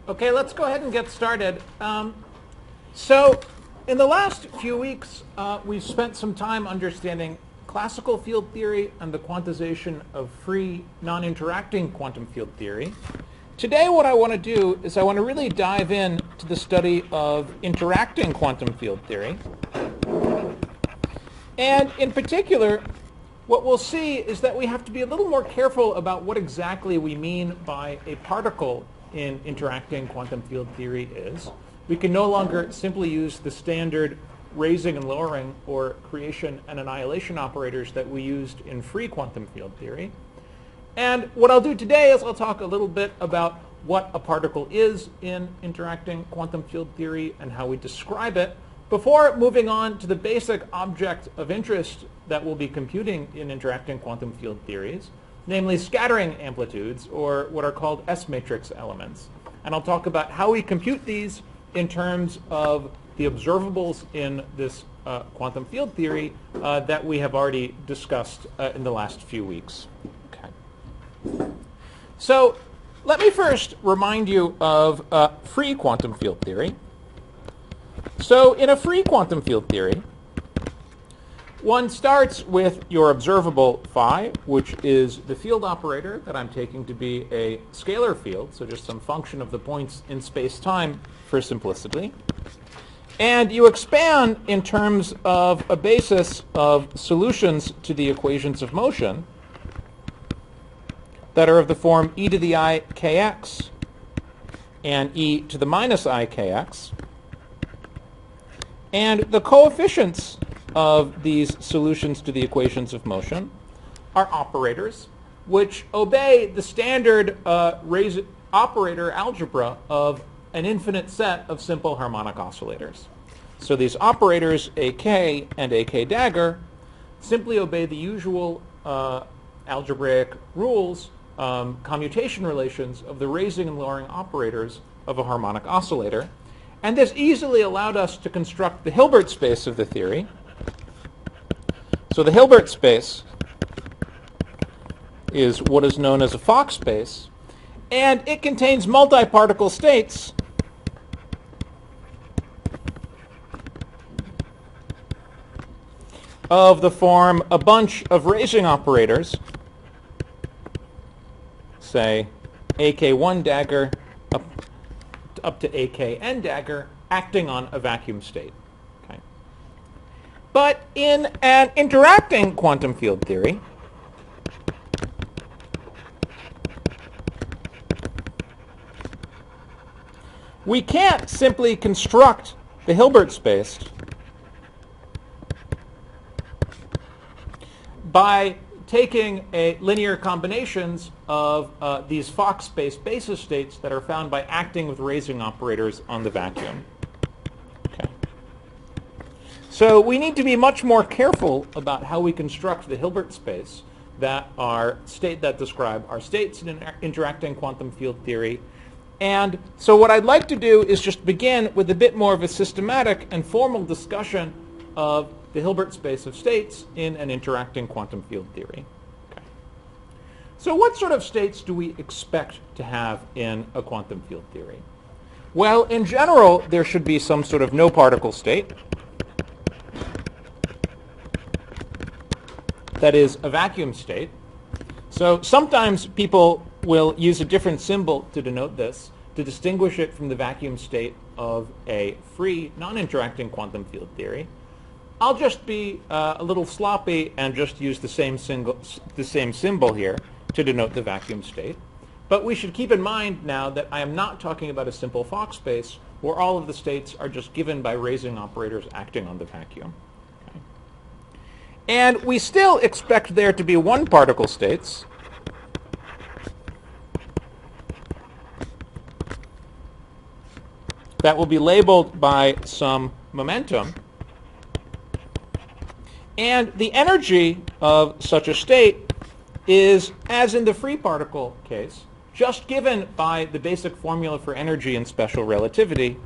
Okay, let's go ahead and get started. So in the last few weeks, we've spent some time understanding classical field theory and the quantization of free, non-interacting quantum field theory. Today what I want to do is I want to really dive in to the study of interacting quantum field theory. And in particular, what we'll see is that we have to be a little more careful about what exactly we mean by a particle in interacting quantum field theory is. We can no longer simply use the standard raising and lowering or creation and annihilation operators that we used in free quantum field theory. And what I'll do today is I'll talk a little bit about what a particle is in interacting quantum field theory and how we describe it before moving on to the basic object of interest that we'll be computing in interacting quantum field theories, namely scattering amplitudes, or what are called S-matrix elements. And I'll talk about how we compute these in terms of the observables in this quantum field theory that we have already discussed in the last few weeks. Okay. So let me first remind you of free quantum field theory. So in a free quantum field theory, one starts with your observable phi, which is the field operator that I'm taking to be a scalar field, so just some function of the points in space-time for simplicity. And you expand in terms of a basis of solutions to the equations of motion that are of the form e to the I kx and e to the minus I kx. And the coefficients of these solutions to the equations of motion are operators which obey the standard operator algebra of an infinite set of simple harmonic oscillators. So these operators, ak and ak dagger, simply obey the usual algebraic rules, commutation relations of the raising and lowering operators of a harmonic oscillator. And this easily allowed us to construct the Hilbert space of the theory. So the Hilbert space is what is known as a Fock space, and it contains multi-particle states of the form a bunch of raising operators, say ak1 dagger up to akn dagger, acting on a vacuum state. Okay. But in an interacting quantum field theory, we can't simply construct the Hilbert space by taking linear combinations of these Fock space basis states that are found by acting with raising operators on the vacuum. Okay. So we need to be much more careful about how we construct the Hilbert space that describe our states in interacting quantum field theory. And so what I'd like to do is just begin with a bit more of a systematic and formal discussion of the Hilbert space of states in an interacting quantum field theory. Okay. So what sort of states do we expect to have in a quantum field theory? Well, in general, there should be some sort of no particle state. That is a vacuum state. So sometimes people will use a different symbol to denote this, to distinguish it from the vacuum state of a free, non-interacting quantum field theory. I'll just be a little sloppy and just use the same symbol here to denote the vacuum state. But we should keep in mind now that I am not talking about a simple Fock space where all of the states are just given by raising operators acting on the vacuum. Okay. And we still expect there to be one particle states that will be labeled by some momentum. And the energy of such a state is, as in the free particle case, just given by the basic formula for energy in special relativity,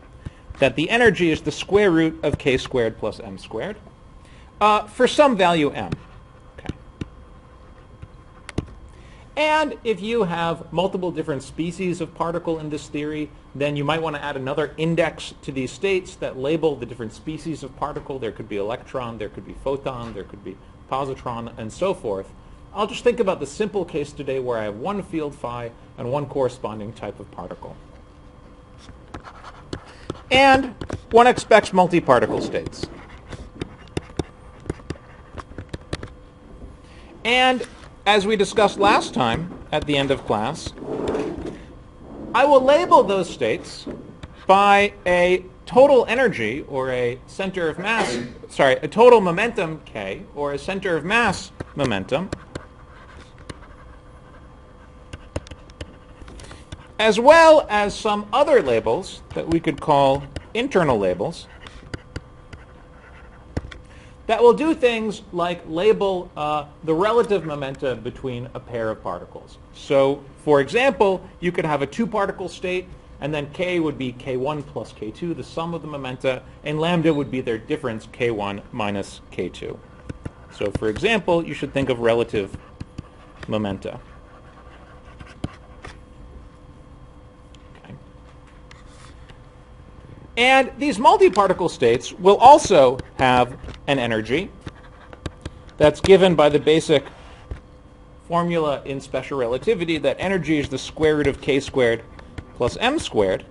that the energy is the square root of k squared plus m squared for some value m. Okay. And if you have multiple different species of particle in this theory, then you might want to add another index to these states that label the different species of particle. There could be electron, there could be photon, there could be positron, and so forth. I'll just think about the simple case today where I have one field phi and one corresponding type of particle. And one expects multi-particle states. And as we discussed last time at the end of class, I will label those states by a total energy or a center of mass, a total momentum K or a center of mass momentum, as well as some other labels that we could call internal labels that will do things like label the relative momenta between a pair of particles. So, for example, you could have a two-particle state, and then K would be K1 plus K2, the sum of the momenta, and lambda would be their difference, K1 minus K2. So, for example, you should think of relative momenta. And these multi-particle states will also have an energy that's given by the basic formula in special relativity that energy is the square root of k squared plus m squared.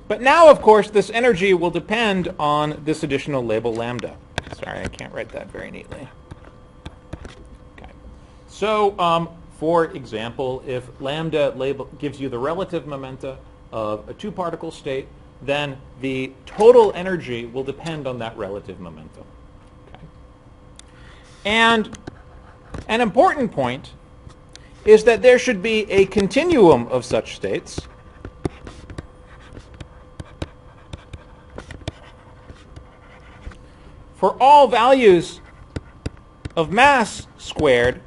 But now, of course, this energy will depend on this additional label lambda. Sorry, I can't write that very neatly. Okay. So, for example, if lambda gives you the relative momenta of a two-particle state, then the total energy will depend on that relative momentum. Okay. And an important point is that there should be a continuum of such states for all values of mass squared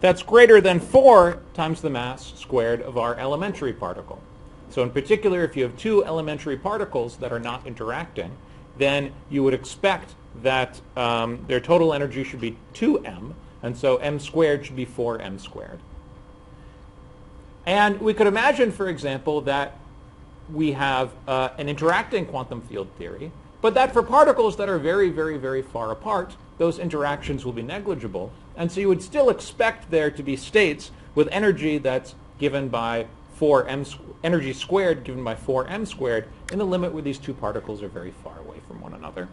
that's greater than 4 times the mass squared of our elementary particle. So in particular, if you have two elementary particles that are not interacting, then you would expect that their total energy should be 2m, and so m squared should be 4m squared. And we could imagine, for example, that we have an interacting quantum field theory, but that for particles that are very, very, very far apart, those interactions will be negligible. And so you would still expect there to be states with energy that's given by energy squared given by 4m squared in the limit where these two particles are very far away from one another.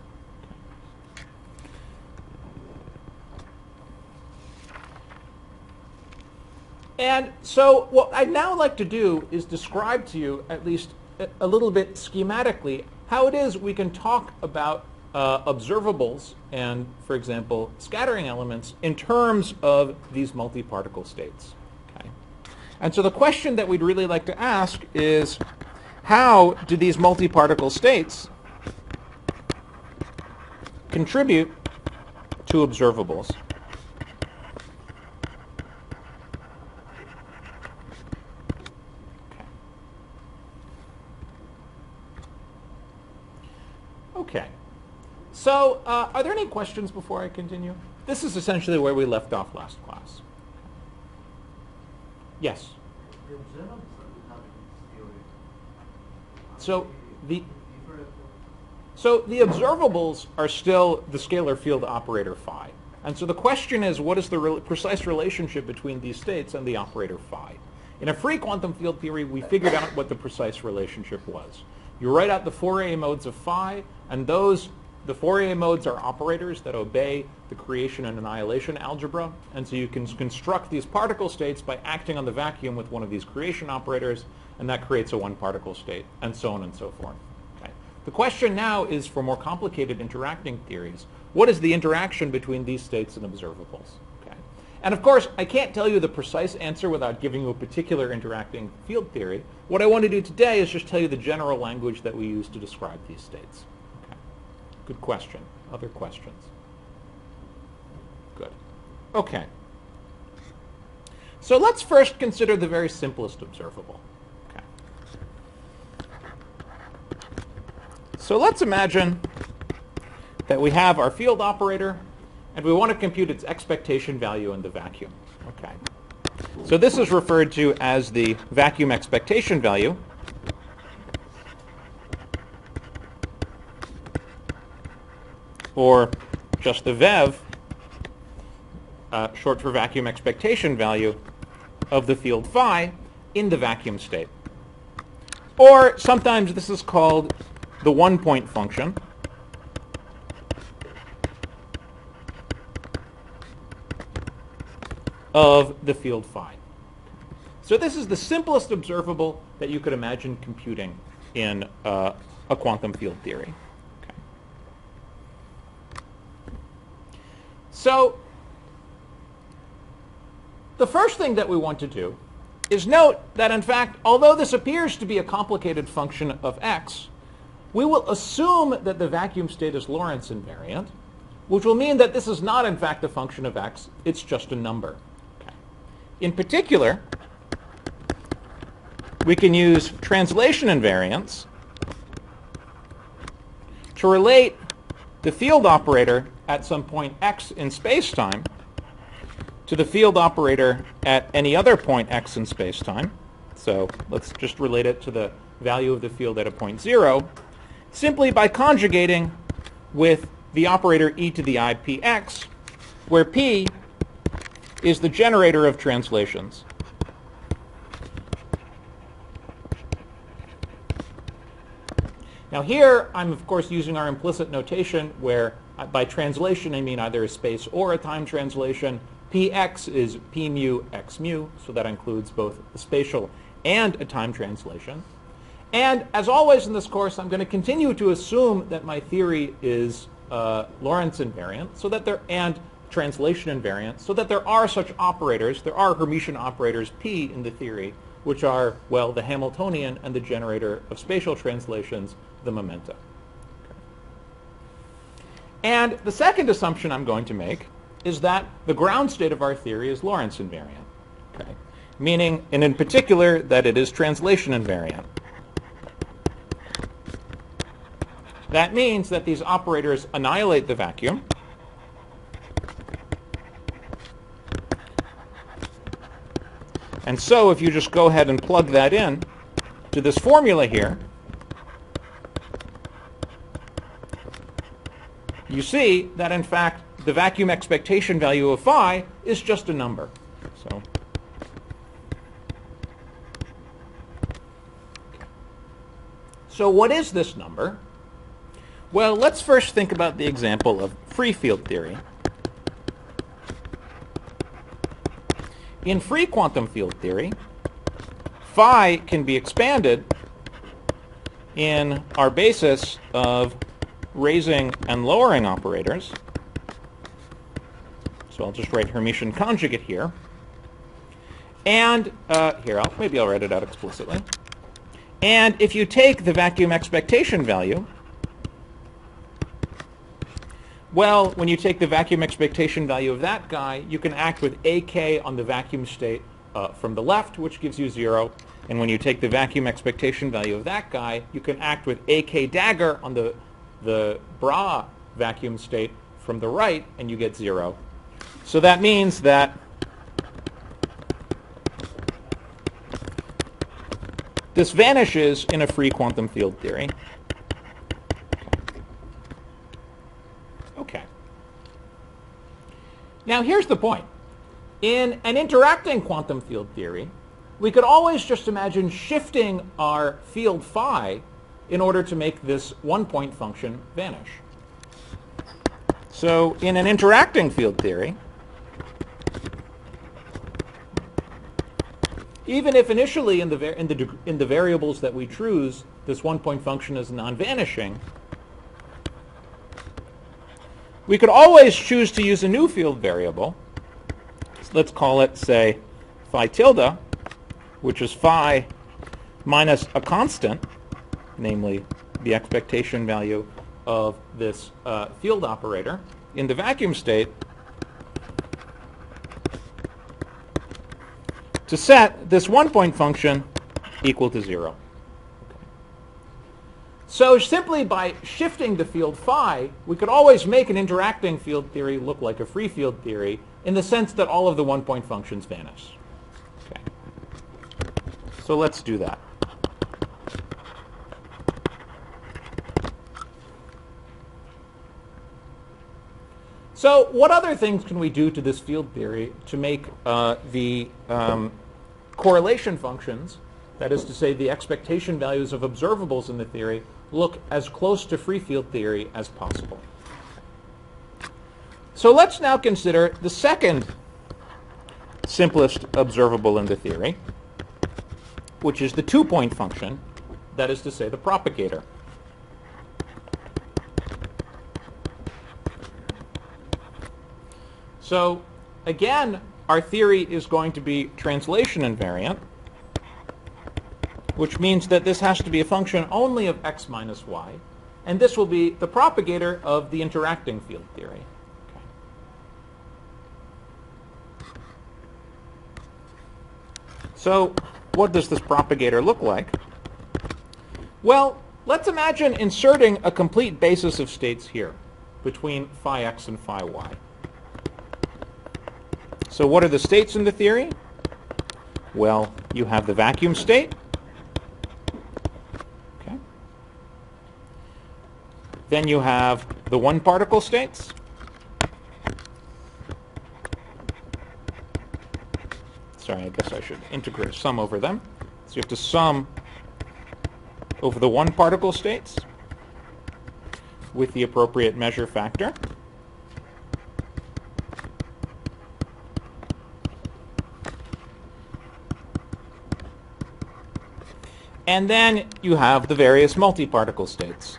And so what I'd now like to do is describe to you, at least a little bit schematically, how it is we can talk about observables and, for example, scattering elements in terms of these multi-particle states. And so the question that we'd really like to ask is, how do these multi-particle states contribute to observables? Okay. So are there any questions before I continue? This is essentially where we left off last class. Yes. So the observables are still the scalar field operator phi. And so the question is, what is the precise relationship between these states and the operator phi? In a free quantum field theory, we figured out what the precise relationship was. You write out the Fourier modes of phi, and the Fourier modes are operators that obey the creation and annihilation algebra, and so you can construct these particle states by acting on the vacuum with one of these creation operators, and that creates a one-particle state, and so on and so forth. Okay. The question now is, for more complicated interacting theories, what is the interaction between these states and observables? Okay. And of course, I can't tell you the precise answer without giving you a particular interacting field theory. What I want to do today is just tell you the general language that we use to describe these states. Good question. Other questions? Good. Okay. So let's first consider the very simplest observable. Okay. So let's imagine that we have our field operator, and we want to compute its expectation value in the vacuum. Okay. So this is referred to as the vacuum expectation value. Or just the VEV, short for vacuum expectation value, of the field phi in the vacuum state. Or sometimes this is called the one-point function. Of the field phi. So this is the simplest observable that you could imagine computing in a quantum field theory. Okay. So the first thing that we want to do is note that, in fact, although this appears to be a complicated function of x, we will assume that the vacuum state is Lorentz invariant, which will mean that this is not, in fact, a function of x. It's just a number. Okay. In particular, we can use translation invariance to relate the field operator at some point x in space-time to the field operator at any other point x in space-time. So let's just relate it to the value of the field at a point 0, simply by conjugating with the operator e to the I px, where p is the generator of translations. Now here, I'm of course using our implicit notation where by translation I mean either a space or a time translation. Px is p mu x mu, so that includes both the spatial and a time translation. And as always in this course, I'm going to continue to assume that my theory is Lorentz invariant, so that and translation invariant, so that there are such operators, there are Hermitian operators p in the theory, which are, well, the Hamiltonian and the generator of spatial translations, the momenta. Okay. And the second assumption I'm going to make is that the ground state of our theory is Lorentz invariant, okay? Meaning, and in particular, that it is translation invariant. That means that these operators annihilate the vacuum, and so if you just go ahead and plug that in to this formula here, you see that in fact the vacuum expectation value of phi is just a number. So what is this number? Well, let's first think about the example of free field theory. In free quantum field theory, phi can be expanded in our basis of raising and lowering operators. So I'll just write Hermitian conjugate here. And maybe I'll write it out explicitly. And if you take the vacuum expectation value, well, when you take the vacuum expectation value of that guy, you can act with AK on the vacuum state from the left, which gives you 0. And when you take the vacuum expectation value of that guy, you can act with AK dagger on the bra vacuum state from the right, and you get 0. So that means that this vanishes in a free quantum field theory. Okay. Now here's the point. In an interacting quantum field theory, we could always just imagine shifting our field phi in order to make this one-point function vanish. So in an interacting field theory, even if initially in the variables that we choose, this one-point function is non-vanishing, we could always choose to use a new field variable. So let's call it, say, phi tilde, which is phi minus a constant, namely the expectation value of this field operator in the vacuum state, to set this one-point function equal to 0. Okay. So simply by shifting the field phi, we could always make an interacting field theory look like a free field theory in the sense that all of the one-point functions vanish. So let's do that. So what other things can we do to this field theory to make the correlation functions, that is to say the expectation values of observables in the theory, look as close to free field theory as possible? So let's now consider the second simplest observable in the theory, which is the two-point function, that is to say the propagator. So again, our theory is going to be translation invariant, which means that this has to be a function only of x minus y, and this will be the propagator of the interacting field theory. Okay. So what does this propagator look like? Well, let's imagine inserting a complete basis of states here between phi x and phi y. So what are the states in the theory? Well, you have the vacuum state. Okay. Then you have the one-particle states. Sorry, I guess I should integrate sum over them. So you have to sum over the one-particle states with the appropriate measure factor. And then you have the various multi-particle states.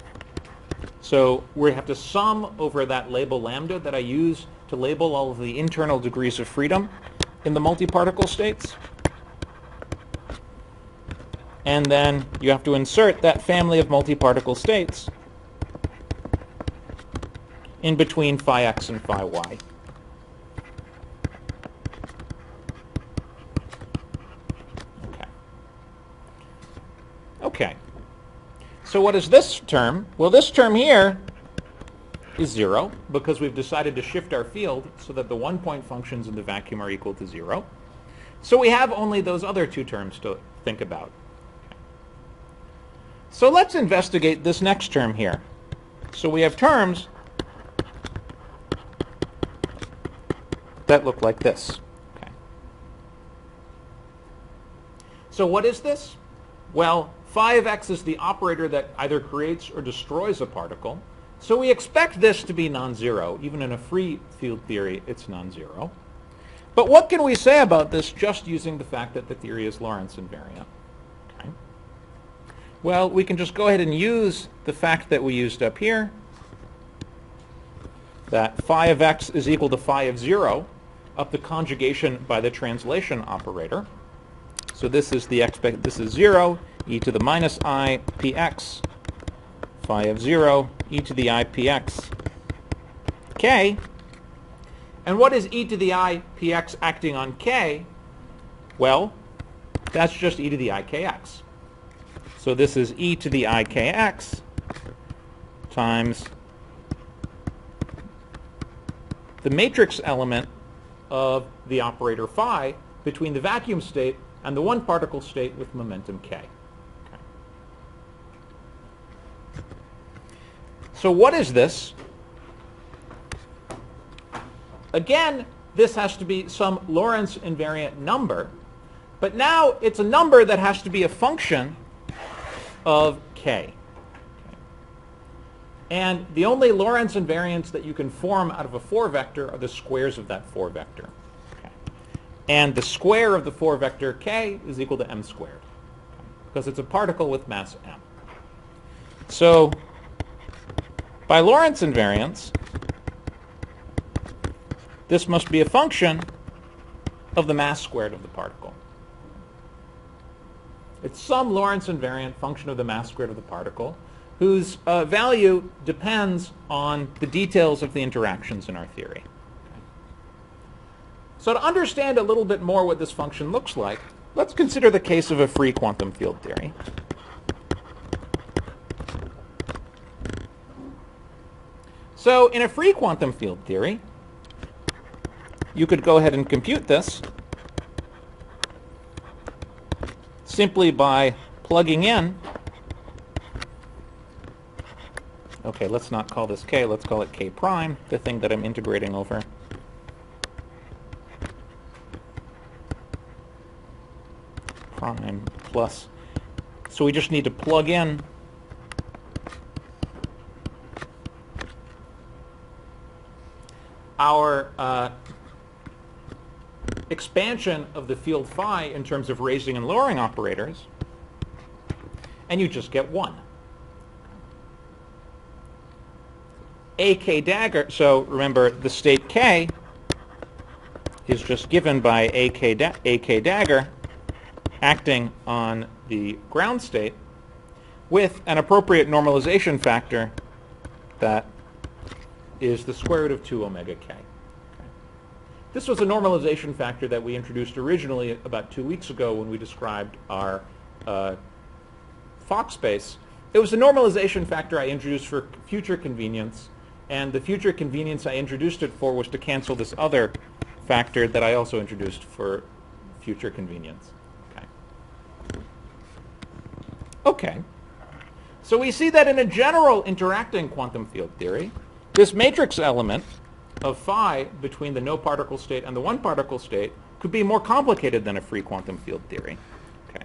So we have to sum over that label lambda that I use to label all of the internal degrees of freedom in the multi-particle states. And then you have to insert that family of multi-particle states in between phi x and phi y. Okay. So what is this term? Well, this term here is 0 because we've decided to shift our field so that the one-point functions in the vacuum are equal to 0. So we have only those other two terms to think about. So let's investigate this next term here. So we have terms that look like this. Okay. So what is this? Well, phi of x is the operator that either creates or destroys a particle. So we expect this to be non-zero. Even in a free field theory, it's non-zero. But what can we say about this just using the fact that the theory is Lorentz invariant? Okay. Well, we can just go ahead and use the fact that we used up here, that phi of x is equal to phi of 0 up the conjugation by the translation operator. So this is this is 0, e to the minus I px, phi of 0, e to the I px, k. And what is e to the I px acting on k? Well, that's just e to the I kx. So this is e to the I kx times the matrix element of the operator phi between the vacuum state and the one-particle state with momentum k. Okay. So what is this? Again, this has to be some Lorentz invariant number, but now it's a number that has to be a function of k. Okay. And the only Lorentz invariants that you can form out of a 4-vector are the squares of that 4-vector. And the square of the 4-vector k is equal to m squared, because it's a particle with mass m. So by Lorentz invariance, this must be a function of the mass squared of the particle. It's some Lorentz invariant function of the mass squared of the particle whose value depends on the details of the interactions in our theory. So to understand a little bit more what this function looks like, let's consider the case of a free quantum field theory. So in a free quantum field theory, you could go ahead and compute this, simply by plugging in, okay, let's not call this k, let's call it k prime, the thing that I'm integrating over. Prime plus, so we just need to plug in our expansion of the field phi in terms of raising and lowering operators, and you just get 1. AK dagger, so remember the state k is just given by AK dagger acting on the ground state with an appropriate normalization factor that is the square root of 2 omega k. This was a normalization factor that we introduced originally about 2 weeks ago when we described our Fock space. It was a normalization factor I introduced for future convenience, and the future convenience I introduced it for was to cancel this other factor that I also introduced for future convenience. Okay. So we see that in a general interacting quantum field theory, this matrix element of phi between the no particle state and the one particle state could be more complicated than a free quantum field theory. Okay.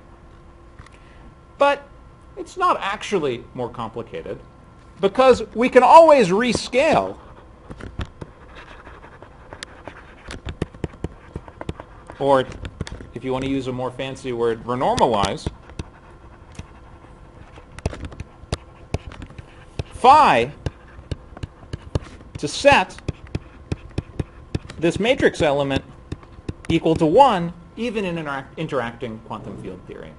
But it's not actually more complicated because we can always rescale or, if you want to use a more fancy word, renormalize phi to set this matrix element equal to 1 even in interacting quantum field theory.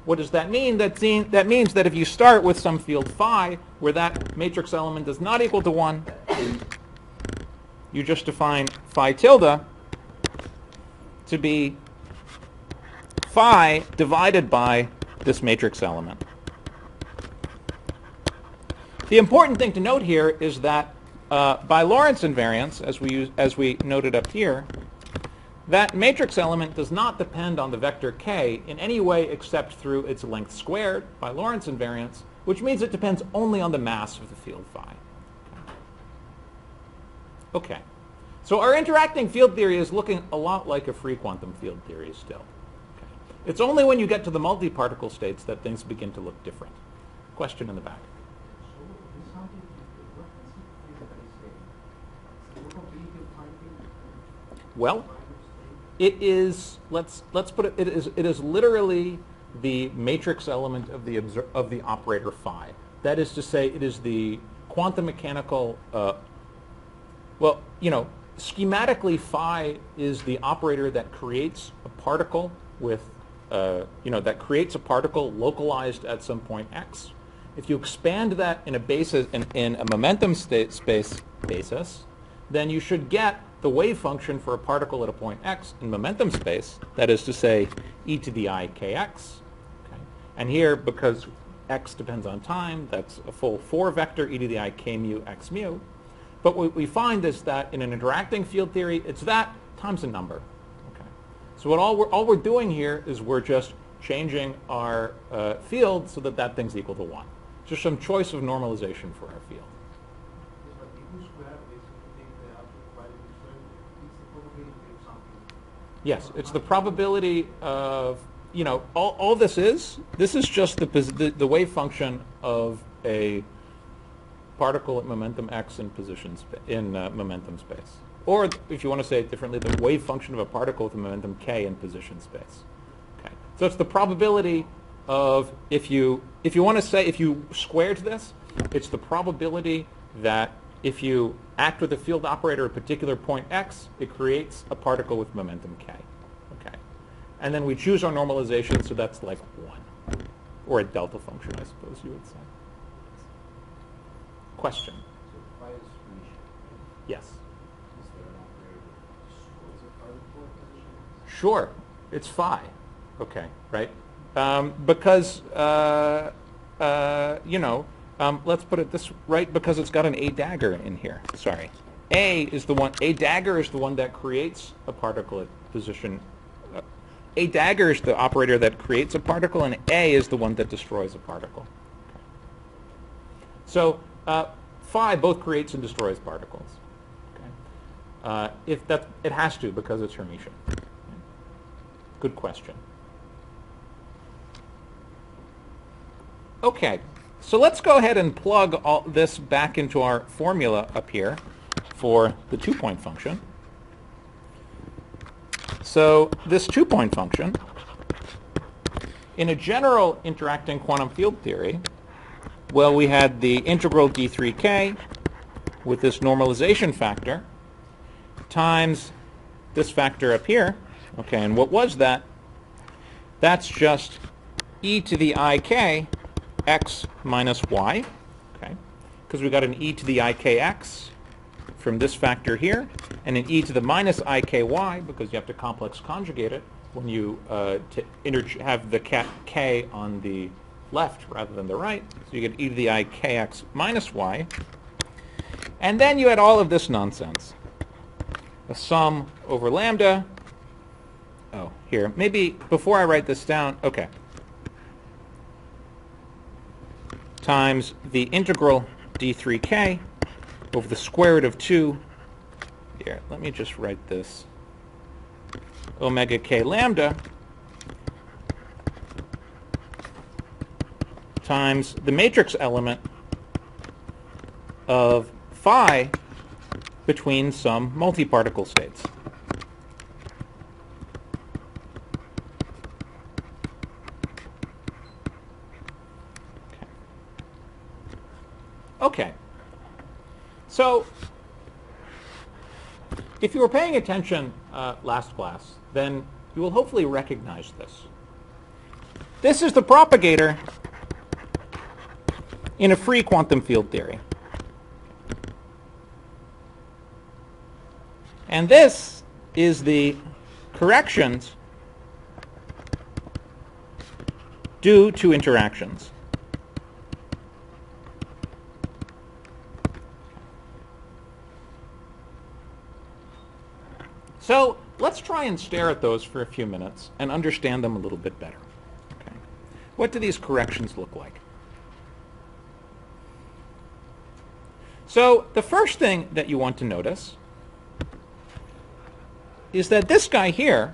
What does that mean? That means that if you start with some field phi where that matrix element is not equal to 1, you just define phi tilde to be phi divided by this matrix element. The important thing to note here is that by Lorentz invariance, as we noted up here, that matrix element does not depend on the vector k in any way except through its length squared by Lorentz invariance, which means it depends only on the mass of the field phi. Okay. So our interacting field theory is looking a lot like a free quantum field theory still. Okay. It's only when you get to the multi-particle states that things begin to look different. Question in the back. Well, it is. Let's put it. It is literally the matrix element of the operator phi. That is to say, it is the quantum mechanical. Well, schematically, phi is the operator that creates a particle with, that creates a particle localized at some point x. If you expand that in a basis in a momentum space basis, then you should get the wave function for a particle at a point x in momentum space, that is to say, e to the I kx. Okay. And here, because x depends on time, that's a full 4 vector e to the I k mu x mu. But what we find is that in an interacting field theory, it's that times a number. Okay. So all we're doing here is we're just changing our field so that that thing's equal to 1. Just some choice of normalization for our field. Yes, it's the probability of, all this is just the wave function of a particle at momentum x in momentum space. Or if you want to say it differently, the wave function of a particle with a momentum k in position space. Okay. So it's the probability of, if you want to say, if you squared this, it's the probability that if you act with a field operator at a particular point x, it creates a particle with momentum k. Okay. And then we choose our normalization, so that's like 1. Or a delta function, I suppose you would say. Question? So phi is Phoenician. Yes. Is there an operator that stores a particle position? Sure. It's phi. Okay, right? Because, let's put it this right, because it's got an A dagger in here. Sorry. A dagger is the one that creates a particle at position. A dagger is the operator that creates a particle, and A is the one that destroys a particle. So phi both creates and destroys particles. Okay. If that, it has to because it's Hermitian. Good question. Okay, so let's go ahead and plug all this back into our formula up here for the two-point function. So this two-point function, in a general interacting quantum field theory, well, we had the integral d3k with this normalization factor times this factor up here. Okay, and what was that? That's just e to the ik x minus y, okay, because we got an e to the ikx from this factor here, and an e to the minus iky, because you have to complex conjugate it when you have the k on the left rather than the right. So you get e to the ikx minus y. And then you had all of this nonsense. A sum over lambda. Oh, here. Maybe before I write this down, okay. Times the integral d3k over the square root of 2. Here, let me just write this. Omega k lambda times the matrix element of phi between some multi-particle states. Okay. So, if you were paying attention last class, then you will hopefully recognize this. This is the propagator in a free quantum field theory. And this is the corrections due to interactions. So let's try and stare at those for a few minutes and understand them a little bit better. Okay. What do these corrections look like? So the first thing that you want to notice is that this guy here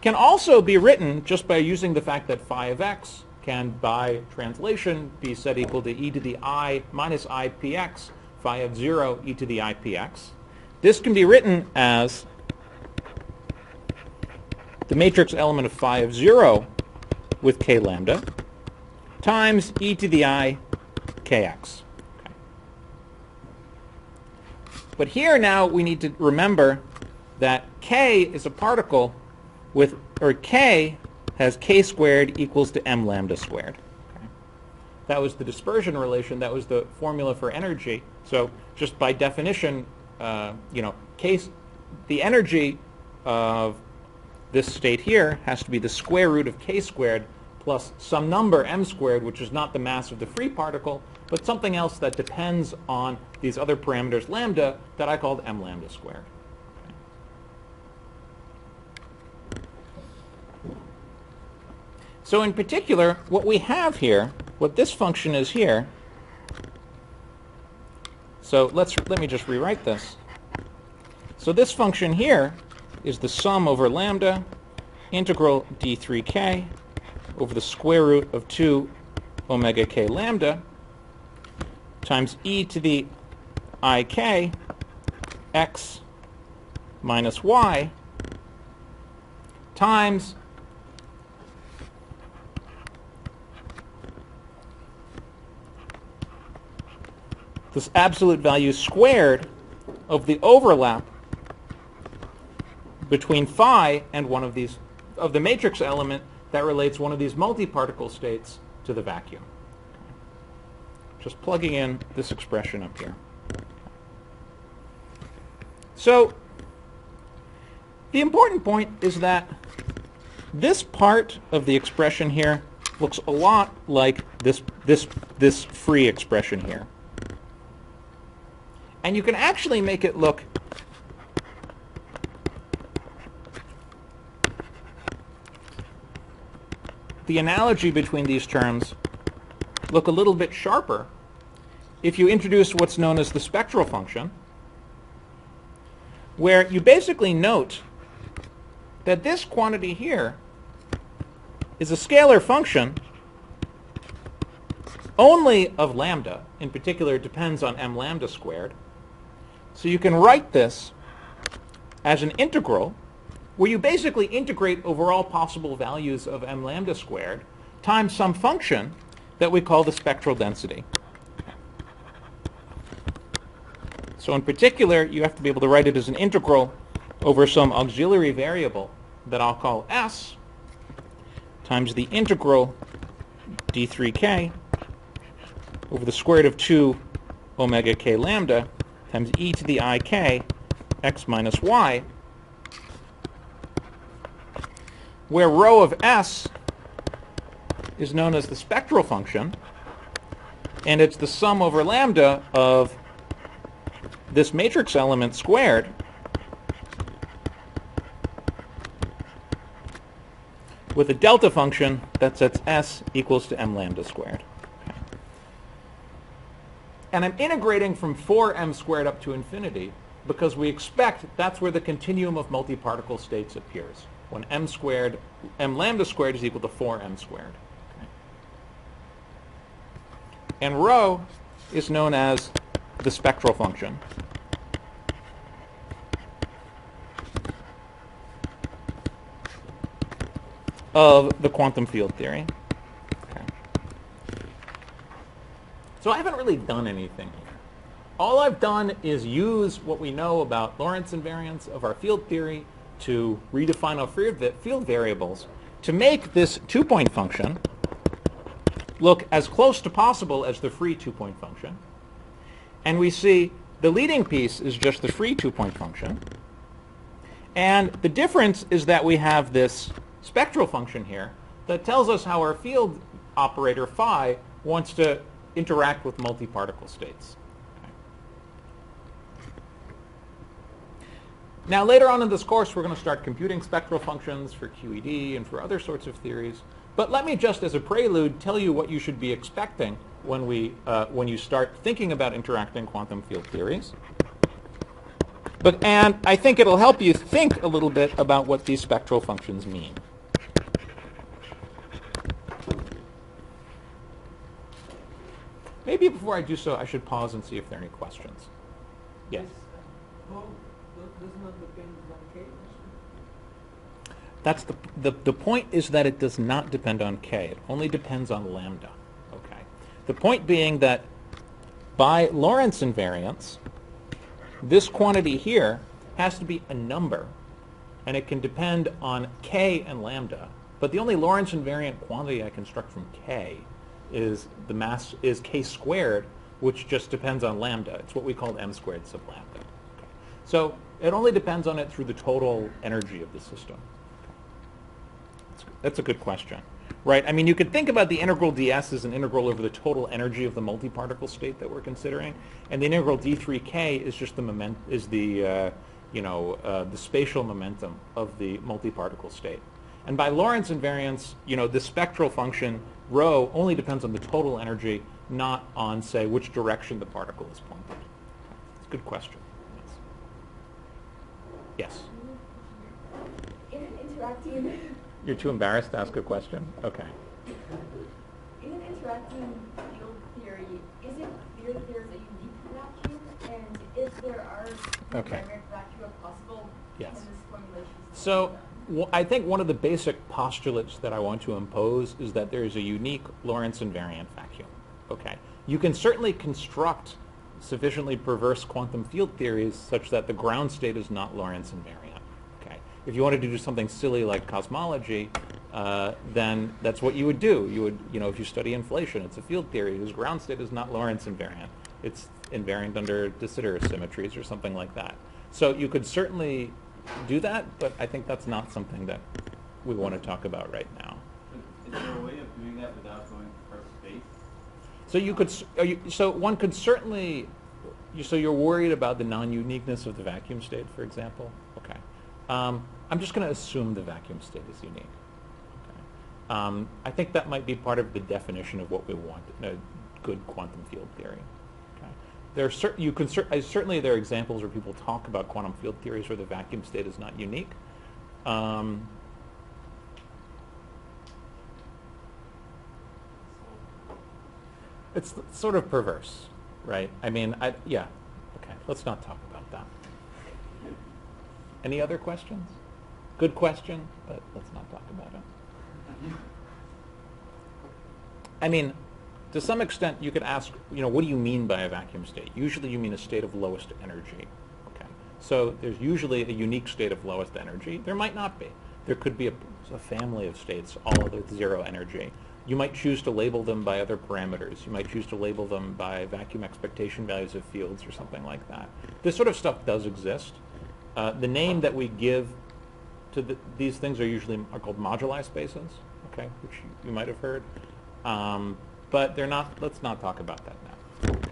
can also be written just by using the fact that phi of x can, by translation, be set equal to e to the I minus ipx, phi of 0 e to the ipx. This can be written as the matrix element of phi of 0 with k lambda times e to the I kx. Okay. But here now we need to remember that k is a particle with, or k has k squared equals to m lambda squared. Okay. That was the dispersion relation. That was the formula for energy. So just by definition, the energy of this state here has to be the square root of k squared plus some number m squared, which is not the mass of the free particle, but something else that depends on these other parameters lambda that I called m lambda squared. So in particular, what we have here, what this function is here, so let me just rewrite this. So this function here is the sum over lambda integral d3k over the square root of 2 omega k lambda times e to the ik x minus y times this absolute value squared of the overlap between phi and one of these, of the matrix element that relates one of these multi-particle states to the vacuum. Just plugging in this expression up here. So the important point is that this part of the expression here looks a lot like this free expression here. And you can actually make it look the analogy between these terms look a little bit sharper if you introduce what's known as the spectral function, where you basically note that this quantity here is a scalar function only of lambda. In particular, it depends on m lambda squared. So you can write this as an integral where you basically integrate over all possible values of m lambda squared times some function that we call the spectral density. So in particular, you have to be able to write it as an integral over some auxiliary variable that I'll call s times the integral d3k over the square root of 2 omega k lambda times e to the I k x minus y, where rho of s is known as the spectral function, and it's the sum over lambda of this matrix element squared with a delta function that sets s equals to m lambda squared. Okay. And I'm integrating from 4m squared up to infinity because we expect that's where the continuum of multiparticle states appears, when m lambda squared is equal to 4m squared. Okay. And rho is known as the spectral function of the quantum field theory. Okay. So I haven't really done anything here. All I've done is use what we know about Lorentz invariance of our field theory to redefine our field variables to make this two-point function look as close to possible as the free two-point function. And we see the leading piece is just the free two-point function. And the difference is that we have this spectral function here that tells us how our field operator phi wants to interact with multiparticle states. Okay. Now later on in this course we're going to start computing spectral functions for QED and for other sorts of theories. But let me just as a prelude tell you what you should be expecting when you start thinking about interacting quantum field theories. And I think it'll help you think a little bit about what these spectral functions mean. Maybe before I do so, I should pause and see if there are any questions. Yes? Well, does not depend on K. That's the point is that it does not depend on K. It only depends on lambda. Okay. The point being that by Lorentz invariance, this quantity here has to be a number, and it can depend on K and lambda. But the only Lorentz invariant quantity I construct from K is the mass is K squared, which just depends on lambda. It's what we call m squared sub lambda. Okay. So it only depends on it through the total energy of the system. That's a good question, right? I mean, you could think about the integral ds as an integral over the total energy of the multiparticle state that we're considering, and the integral d3k is just the spatial momentum of the multiparticle state. And by Lorentz invariance, the spectral function rho only depends on the total energy, not on, say, which direction the particle is pointed. It's a good question. Yes. In an interacting You're too embarrassed to ask a question? Okay. in an interacting field theory, is it clear that there's a unique vacuum? And if there are Okay. dynamic vacuum possible, Yes. can this formulation So I think one of the basic postulates that I want to impose is that there is a unique Lorentz invariant vacuum. Okay. You can certainly construct sufficiently perverse quantum field theories such that the ground state is not Lorentz invariant. Okay. If you wanted to do something silly like cosmology, then that's what you would do. You would, if you study inflation, it's a field theory whose ground state is not Lorentz invariant. It's invariant under de Sitter symmetries or something like that. So you could certainly do that, but I think that's not something that we want to talk about right now. Is there a way of doing that without going for space? So you could, so one could certainly, so you're worried about the non-uniqueness of the vacuum state, for example? Okay. I'm just going to assume the vacuum state is unique. I think that might be part of the definition of what we want in a good quantum field theory. Okay. There are certainly there are examples where people talk about quantum field theories where the vacuum state is not unique. It's sort of perverse, right? I mean, yeah. Okay, let's not talk about that. Any other questions? Good question, but let's not talk about it. I mean, to some extent, you could ask, what do you mean by a vacuum state? Usually you mean a state of lowest energy. Okay, so there's usually a unique state of lowest energy. There might not be. There could be a family of states, all with zero energy. You might choose to label them by other parameters. You might choose to label them by vacuum expectation values of fields or something like that. This sort of stuff does exist. The name that we give to these things are called moduli spaces, okay, which you might have heard. But they're not, let's not talk about that now. Okay.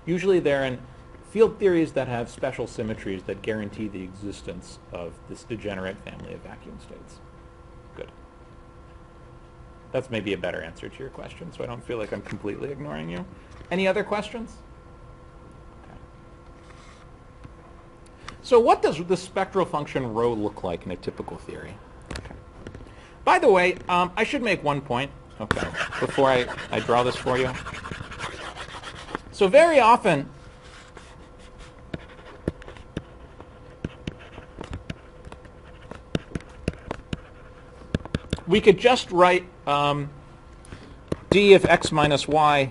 Usually they're in field theories that have special symmetries that guarantee the existence of this degenerate family of vacuum states. Good. That's maybe a better answer to your question, so I don't feel like I'm completely ignoring you. Any other questions? Okay. So what does the spectral function rho look like in a typical theory? Okay. By the way, I should make one point, okay, before I draw this for you. So very often, we could just write d of x minus y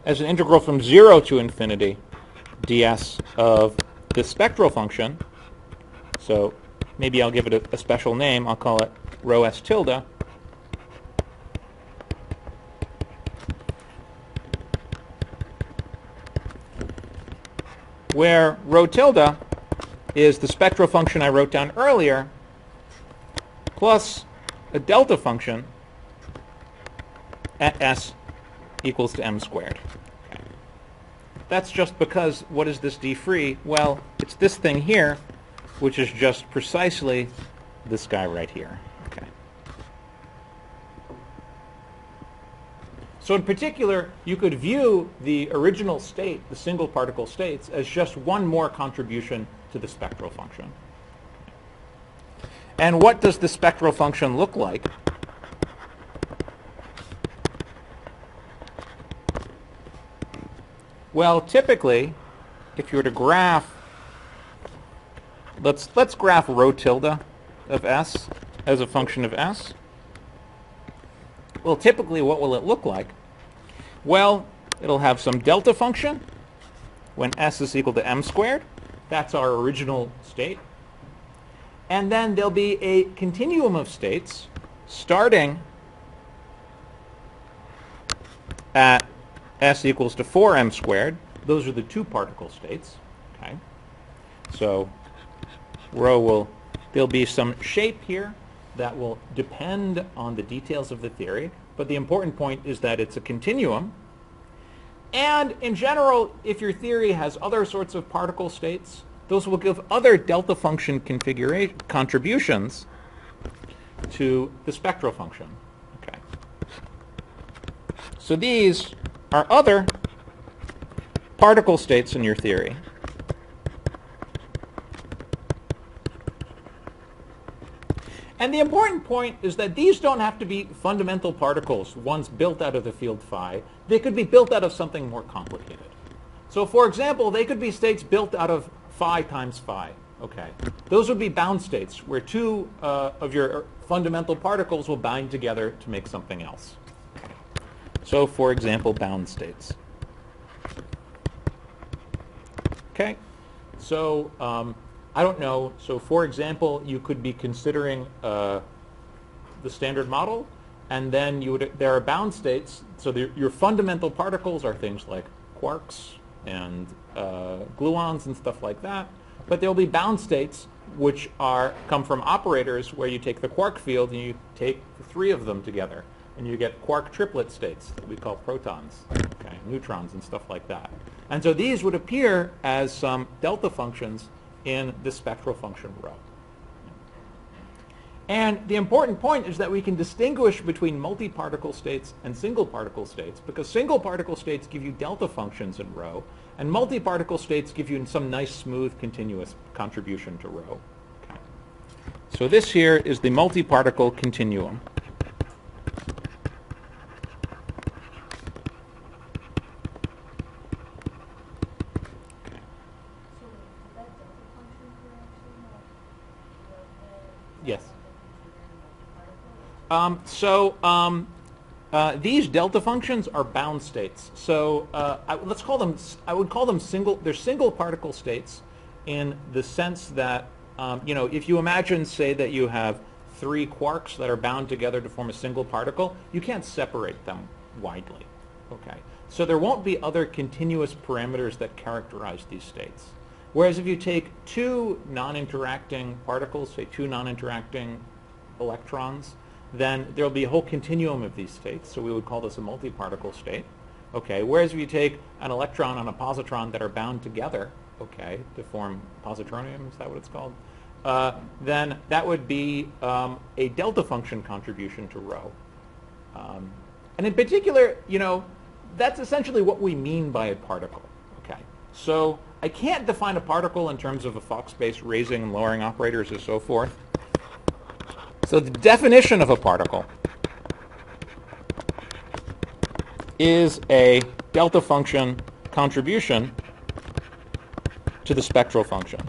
as an integral from 0 to infinity ds of the spectral function. So maybe I'll give it a special name. I'll call it rho s tilde. Where rho tilde is the spectral function I wrote down earlier, plus a delta function at s equals to m squared. Okay. That's just because, what is this d free? Well, it's this thing here, which is just precisely this guy right here. Okay. So in particular, you could view the original state, the single particle states, as just one more contribution to the spectral function. And what does the spectral function look like? Well, typically, if you were to graph, let's graph rho tilde of s as a function of s. Well, typically, what will it look like? Well, it'll have some delta function when s is equal to m squared. That's our original state. And then there'll be a continuum of states starting at s equals to 4m squared. Those are the two particle states. Okay. So there'll be some shape here that will depend on the details of the theory, but the important point is that it's a continuum. And in general, if your theory has other sorts of particle states, those will give other delta function configuration contributions to the spectral function. Okay. So these are other particle states in your theory. And the important point is that these don't have to be fundamental particles, ones built out of the field phi. They could be built out of something more complicated. So for example, they could be states built out of phi times phi. Okay. Those would be bound states where two of your fundamental particles will bind together to make something else. So for example, bound states. Okay. So I don't know. So for example, you could be considering the standard model, and then there are bound states. So your fundamental particles are things like quarks and gluons and stuff like that. But there will be bound states which come from operators where you take the quark field and you take the three of them together, and you get quark triplet states that we call protons, okay, neutrons and stuff like that. And so these would appear as some delta functions in the spectral function rho. And the important point is that we can distinguish between multi-particle states and single particle states, because single particle states give you delta functions in rho, and multi-particle states give you some nice smooth continuous contribution to rho. Okay. So this here is the multi-particle continuum. So is that delta function here actually not Yes. particle? These delta functions are bound states. So let's call them, I would call them they're single particle states in the sense that, if you imagine, say, that you have 3 quarks that are bound together to form a single particle, you can't separate them widely. Okay. So there won't be other continuous parameters that characterize these states. Whereas if you take 2 non-interacting particles, say 2 non-interacting electrons, then there'll be a whole continuum of these states. So we would call this a multi-particle state. Okay. Whereas if you take an electron and a positron that are bound together, okay, to form positronium, is that what it's called? Then that would be a delta function contribution to rho. And in particular, that's essentially what we mean by a particle. Okay. So I can't define a particle in terms of a Fock space raising and lowering operators and so forth. So the definition of a particle is a delta function contribution to the spectral function.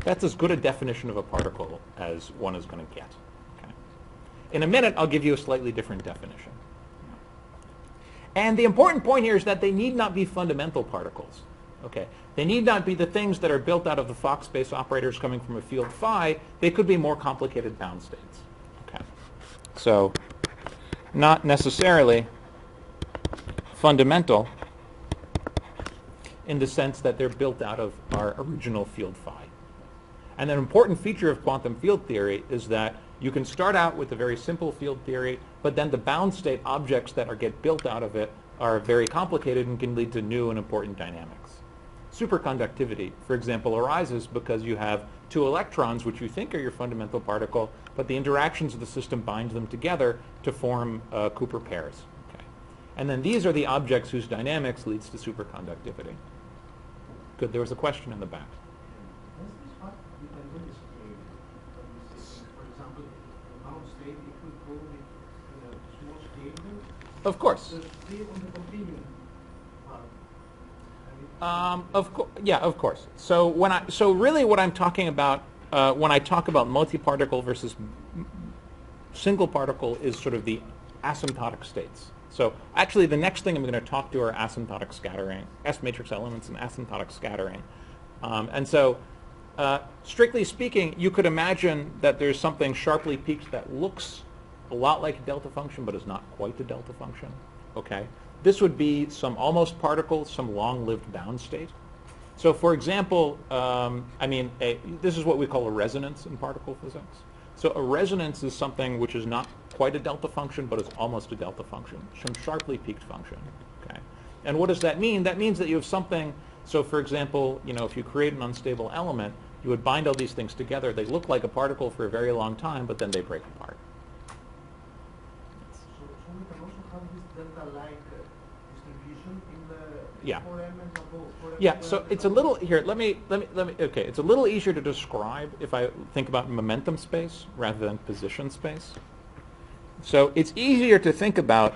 That's as good a definition of a particle as one is going to get. Okay. In a minute, I'll give you a slightly different definition. And the important point here is that they need not be fundamental particles. Okay. They need not be the things that are built out of the Fock space operators coming from a field phi. They could be more complicated bound states. Okay. So not necessarily fundamental in the sense that they're built out of our original field phi. And an important feature of quantum field theory is that you can start out with a very simple field theory, but then the bound state objects that get built out of it are very complicated and can lead to new and important dynamics. Superconductivity, for example, arises because you have 2 electrons, which you think are your fundamental particle, but the interactions of the system bind them together to form Cooper pairs. Okay. And then these are the objects whose dynamics leads to superconductivity. Good, there was a question in the back. Does this fact depend on the scale of the system? For example, the bound state, if we go with a small scale, then Of course. the scale on the continuum part. Yeah, of course. So really what I'm talking about when I talk about multi-particle versus single particle is sort of the asymptotic states. So actually the next thing I'm going to talk to are asymptotic scattering, S-matrix elements and asymptotic scattering. And so strictly speaking, you could imagine that there's something sharply peaked that looks a lot like a delta function but is not quite a delta function. Okay. This would be some almost particle, some long-lived bound state. So for example, this is what we call a resonance in particle physics. So a resonance is something which is not quite a delta function, but is almost a delta function, some sharply peaked function. Okay. And what does that mean? That means that you have something, so for example, if you create an unstable element, you would bind all these things together. They look like a particle for a very long time, but then they break apart. So we can also have this delta-like distribution in the Yeah. 4m and above. 4m Yeah, so it's a little, here, okay, it's a little easier to describe if I think about momentum space rather than position space. So it's easier to think about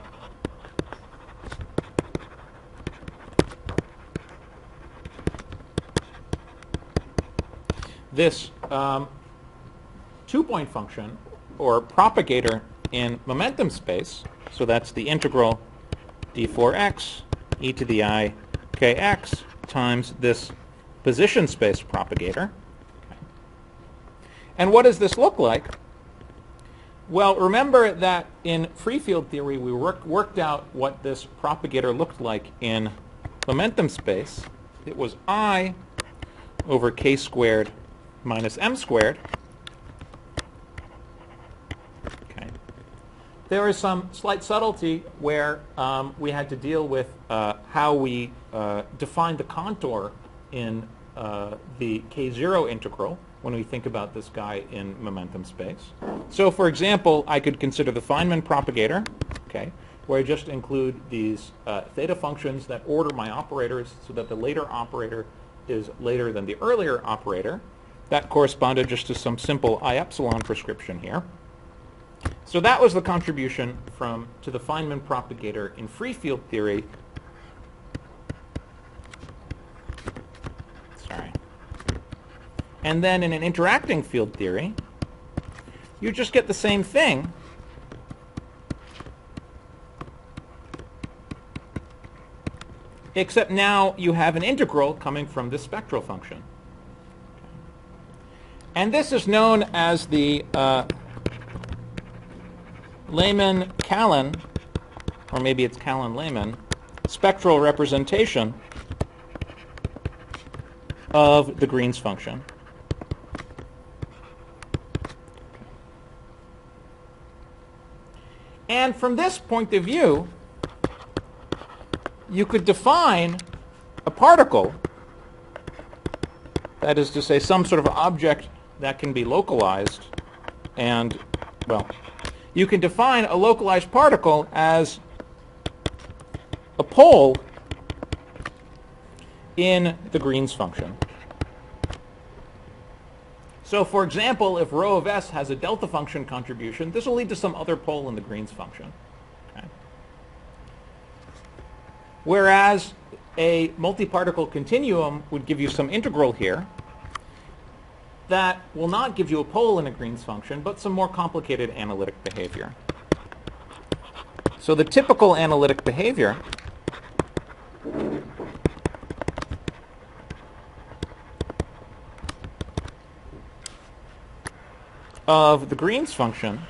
this 2-point function or propagator in momentum space. So that's the integral d4x e to the I kx times this position space propagator. Okay. And what does this look like? Well, remember that in free field theory we worked out what this propagator looked like in momentum space. It was I over k squared minus m squared. Okay. There is some slight subtlety where we had to deal with how we defined the contour in the k0 integral when we think about this guy in momentum space. So for example, I could consider the Feynman propagator, okay, where I just include these theta functions that order my operators so that the later operator is later than the earlier operator. That corresponded just to some simple I epsilon prescription here. So that was the contribution to the Feynman propagator in free field theory. Sorry. And then in an interacting field theory, you just get the same thing, except now you have an integral coming from this spectral function. And this is known as the Lehmann-Callan, or maybe it's Callan-Lehmann, spectral representation of the Green's function. And from this point of view, you could define a particle, that is to say some sort of object that can be localized, and, well, you can define a localized particle as a pole in the Green's function. So for example, if rho of s has a delta function contribution, this will lead to some other pole in the Green's function. Okay. Whereas a multi-particle continuum would give you some integral here that will not give you a pole in a Green's function, but some more complicated analytic behavior. So the typical analytic behavior of the Green's function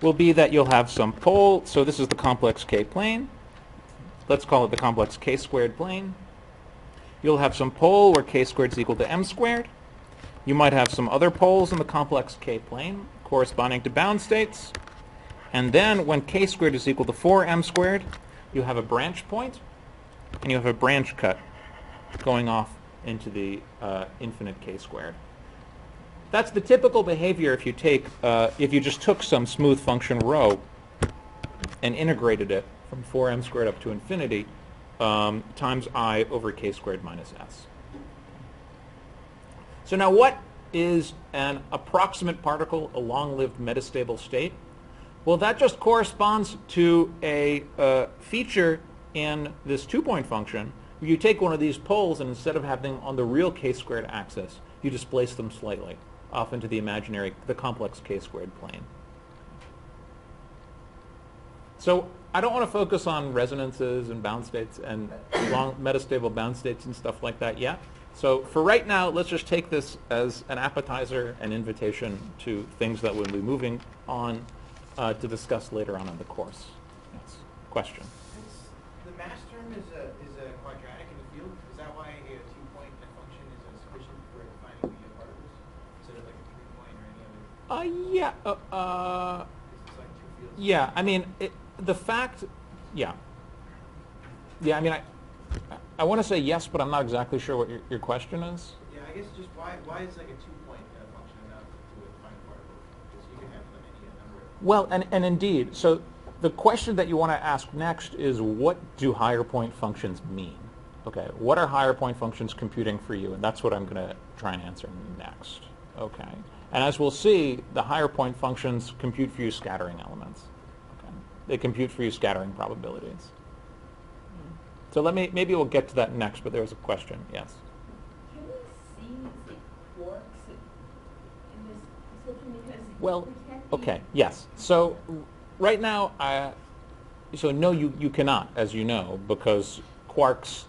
will be that you'll have some pole. So this is the complex K plane. Let's call it the complex K squared plane. You'll have some pole where K squared is equal to M squared. You might have some other poles in the complex K plane corresponding to bound states. And then when K squared is equal to 4M squared, you have a branch point and you have a branch cut going off into the infinite K squared. That's the typical behavior if you just took some smooth function rho and integrated it from 4m squared up to infinity times I over k squared minus s. So now what is an approximate particle, a long-lived metastable state? Well, that just corresponds to a feature in this two-point function where you take one of these poles and instead of having them on the real k squared axis, you displace them slightly off into the complex k squared plane. So I don't want to focus on resonances and bound states and long metastable bound states and stuff like that yet. So for right now, let's just take this as an appetizer and invitation to things that we'll be moving on to discuss later on in the course. Yes. Question? Since the mass term is a quadratic in the field, is that why a two-point function is sufficient for defining the particles instead of like a three-point or any other? Yeah. It's like two fields. Yeah. I mean, the fact. Yeah. Yeah. I mean, I want to say yes, but I'm not exactly sure what your question is. Yeah, I guess just why is like a two-point function enough to define a particle? Because you can have any number of. Well, and indeed, so the question that you want to ask next is what do higher point functions mean? Okay, what are higher point functions computing for you? And that's what I'm going to try and answer next. Okay, and as we'll see, the higher point functions compute for you scattering elements. Okay, they compute for you scattering probabilities. So maybe we'll get to that next, but there was a question. Yes. Can we see the quarks in this description? Because Well, we can't be- okay, yes. So right now, so no, you cannot, as you know, because quarks,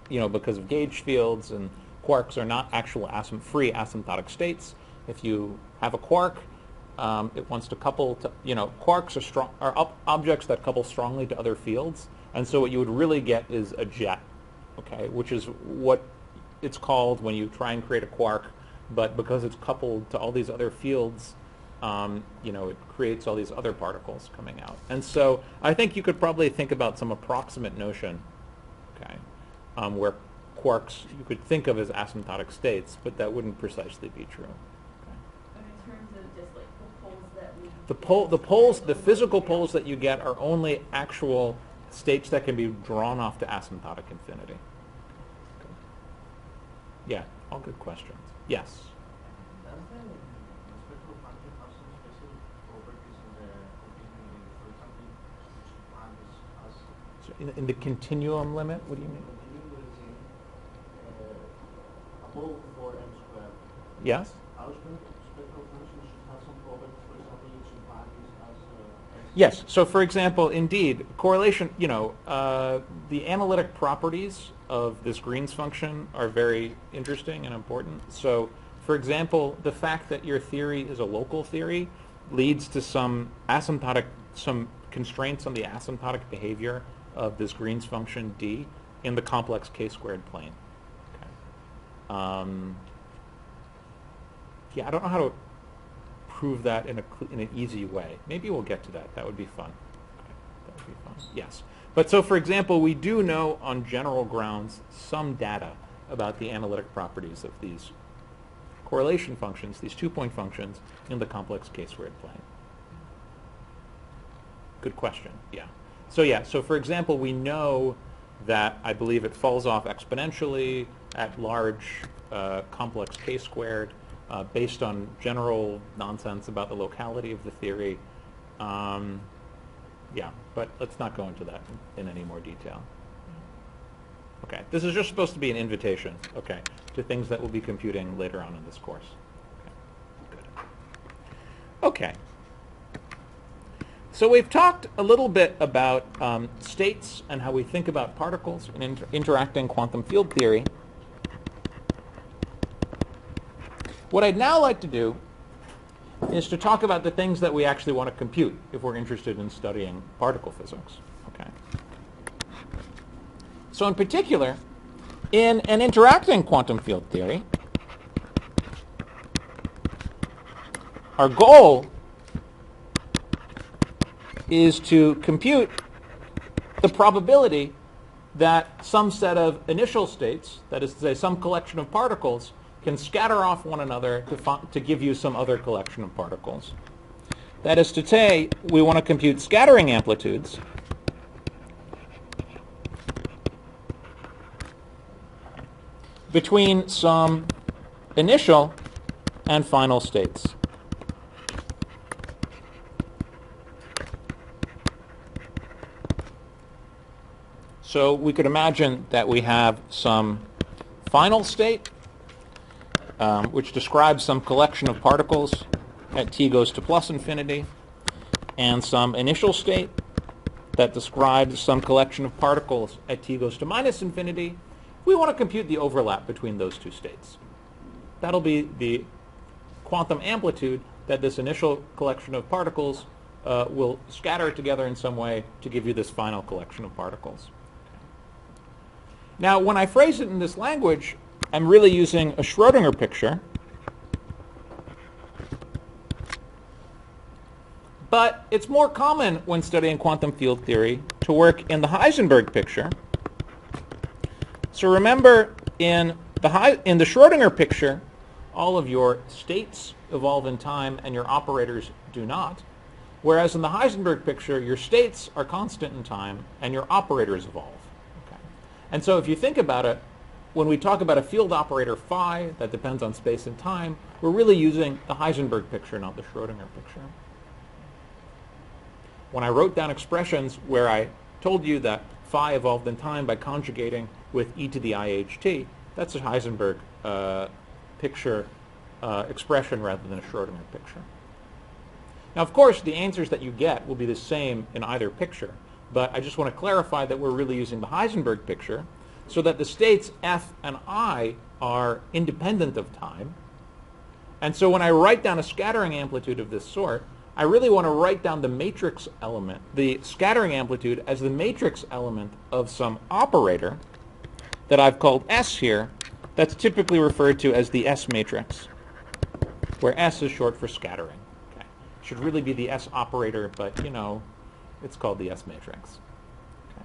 because of gauge fields, and quarks are not actual free asymptotic states. If you have a quark, it wants to couple to, quarks are objects that couple strongly to other fields. And so what you would really get is a jet, okay, which is what it's called when you try and create a quark. But because it's coupled to all these other fields, it creates all these other particles coming out. And so I think you could probably think about some approximate notion, okay, where quarks you could think of as asymptotic states, but that wouldn't precisely be true. And in terms of just like the poles that we... The physical poles that you get are only actual states that can be drawn off to asymptotic infinity. Okay. Yeah, all good questions. Yes? Does the spectral function have some special properties in the continuum limit? For example, which one is as So in the continuum limit, what do you mean? continuum is in above 4m squared. Yes? Our spectral function should have some properties, for example, which values as s. Yes. So, for example, indeed, correlation, the analytic properties of this Green's function are very interesting and important. So, for example, the fact that your theory is a local theory leads to some constraints on the asymptotic behavior of this Green's function D in the complex k-squared plane. Okay. Yeah, I don't know how to prove that in an easy way. Maybe we'll get to that. That would be fun. Okay. That would be fun. Yes. But so, for example, we do know on general grounds some data about the analytic properties of these correlation functions, these two-point functions, in the complex k-squared plane. Good question. Yeah. So for example, we know that I believe it falls off exponentially at large complex k-squared based on general nonsense about the locality of the theory. Yeah, but let's not go into that in any more detail. Okay, this is just supposed to be an invitation, okay, to things that we'll be computing later on in this course. Okay, good. Okay. So we've talked a little bit about states and how we think about particles in interacting quantum field theory. What I'd now like to do is to talk about the things that we actually want to compute if we're interested in studying particle physics. Okay. So in particular, in an interacting quantum field theory, our goal is to compute the probability that some set of initial states, that is to say some collection of particles, can scatter off one another to give you some other collection of particles. That is to say, we want to compute scattering amplitudes between some initial and final states. So we could imagine that we have some final state, which describes some collection of particles at t goes to plus infinity, and some initial state that describes some collection of particles at t goes to minus infinity. We want to compute the overlap between those two states. That'll be the quantum amplitude that this initial collection of particles will scatter together in some way to give you this final collection of particles. Now, when I phrase it in this language, I'm really using a Schrödinger picture. But it's more common when studying quantum field theory to work in the Heisenberg picture. So remember, in the Schrödinger picture, all of your states evolve in time and your operators do not. Whereas in the Heisenberg picture, your states are constant in time and your operators evolve. Okay. And so if you think about it, when we talk about a field operator phi that depends on space and time, we're really using the Heisenberg picture, not the Schrödinger picture. When I wrote down expressions where I told you that phi evolved in time by conjugating with e to the iht, that's a Heisenberg picture expression rather than a Schrödinger picture. Now, of course, the answers that you get will be the same in either picture, but I just want to clarify that we're really using the Heisenberg picture so that the states f and I are independent of time. And so when I write down a scattering amplitude of this sort, I really want to write down the matrix element, the scattering amplitude, as the matrix element of some operator that I've called S here, that's typically referred to as the S matrix, where S is short for scattering. Okay. It should really be the S operator, but, you know, it's called the S matrix. Okay.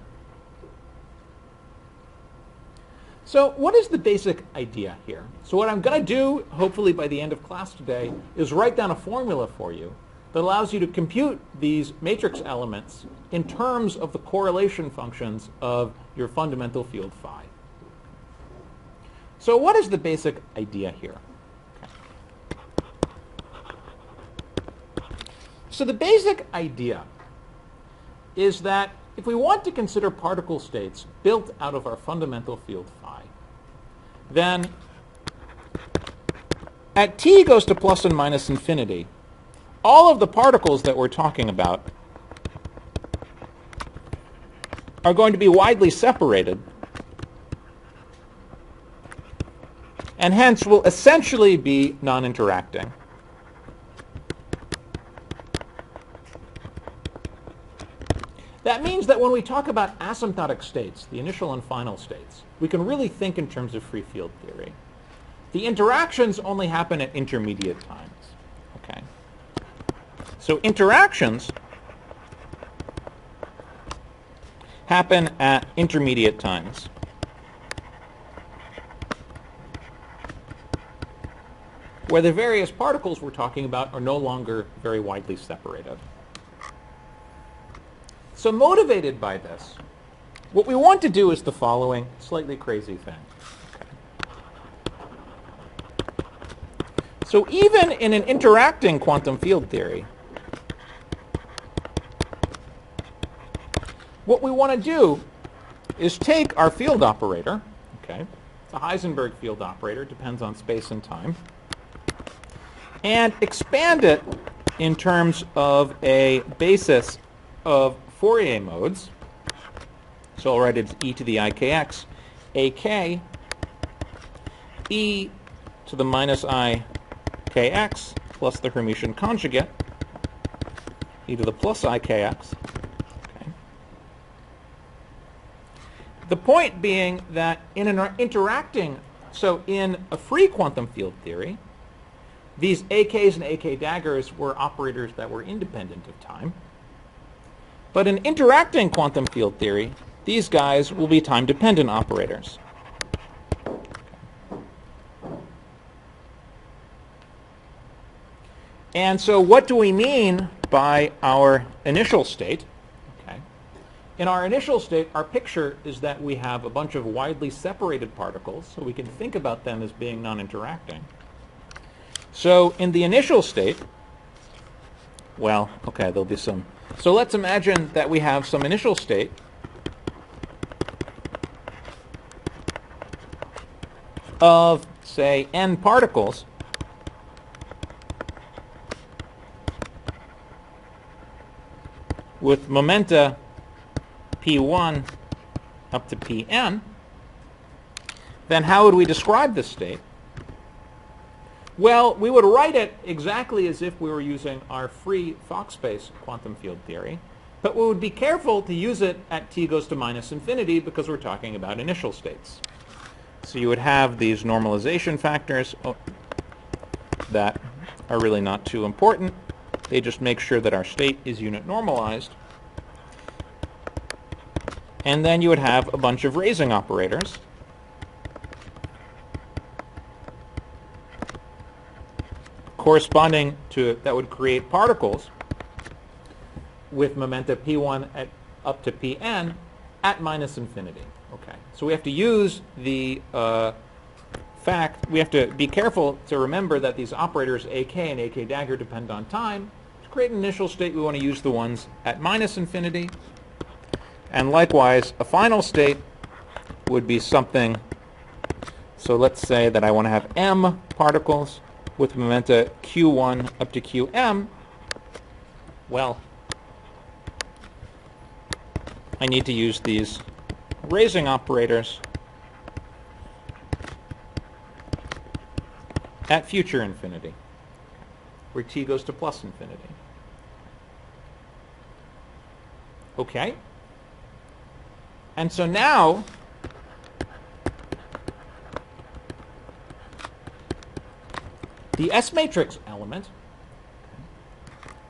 So what is the basic idea here? So what I'm going to do, hopefully by the end of class today, is write down a formula for you that allows you to compute these matrix elements in terms of the correlation functions of your fundamental field phi. So what is the basic idea here? So the basic idea is that if we want to consider particle states built out of our fundamental field phi, then at t goes to plus and minus infinity, all of the particles that we're talking about are going to be widely separated, and hence will essentially be non-interacting. That means that when we talk about asymptotic states, the initial and final states, we can really think in terms of free field theory. The interactions only happen at intermediate times. Okay. So interactions happen at intermediate times. Where the various particles we're talking about are no longer very widely separated. So motivated by this, what we want to do is the following slightly crazy thing. Okay. So even in an interacting quantum field theory, what we want to do is take our field operator, okay, it's a Heisenberg field operator, depends on space and time, and expand it in terms of a basis of Fourier modes. So I'll write it as e to the ikx, ak, e to the minus ikx plus the Hermitian conjugate, e to the plus ikx. Okay. The point being that in an interacting, so in a free quantum field theory, these AKs and AK daggers were operators that were independent of time. But in interacting quantum field theory, these guys will be time-dependent operators. And so what do we mean by our initial state? Okay. In our initial state, our picture is that we have a bunch of widely separated particles, so we can think about them as being non-interacting. So in the initial state, well, okay, there'll be some. So let's imagine that we have some initial state of, say, n particles with momenta p1 up to pn. Then how would we describe this state? Well, we would write it exactly as if we were using our free Fock space quantum field theory, but we would be careful to use it at t goes to minus infinity because we're talking about initial states. So you would have these normalization factors that are really not too important. They just make sure that our state is unit normalized. And then you would have a bunch of raising operators. Corresponding to, that would create particles with momenta p1 up to pn at minus infinity. Okay, so we have to use the fact, we have to be careful to remember that these operators ak and ak dagger depend on time. To create an initial state, we want to use the ones at minus infinity. And likewise, a final state would be something, so let's say that I want to have m particles with momenta q1 up to qm. Well, I need to use these raising operators at future infinity, where t goes to plus infinity. Okay? And so now, the S-matrix element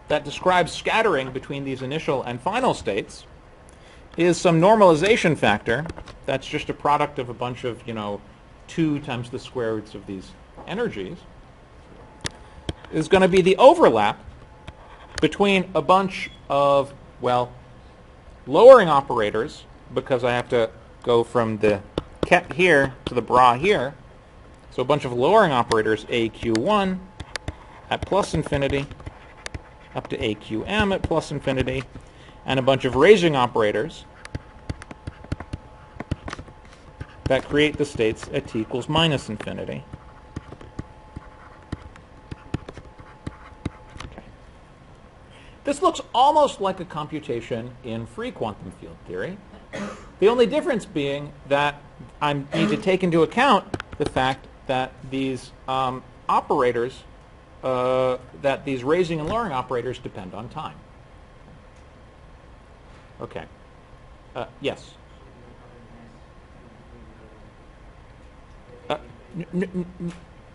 that describes scattering between these initial and final states is some normalization factor that's just a product of a bunch of, 2 times the square roots of these energies, is going to be the overlap between a bunch of, well, lowering operators, because I have to go from the ket here to the bra here. So a bunch of lowering operators, AQ1 at plus infinity, up to AQM at plus infinity, and a bunch of raising operators that create the states at t equals minus infinity. Okay. This looks almost like a computation in free quantum field theory. The only difference being that I need to take into account the fact that these operators, that these raising and lowering operators depend on time. Okay. Yes.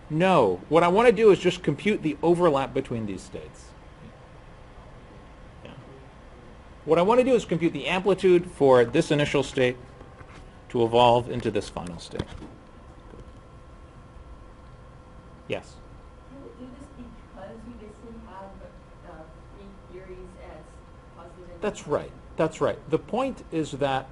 No. What I want to do is just compute the overlap between these states. Yeah. What I want to do is compute the amplitude for this initial state to evolve into this final state. Yes? You will do this because you basically have free theories as positive and That's right. That's right. The point is that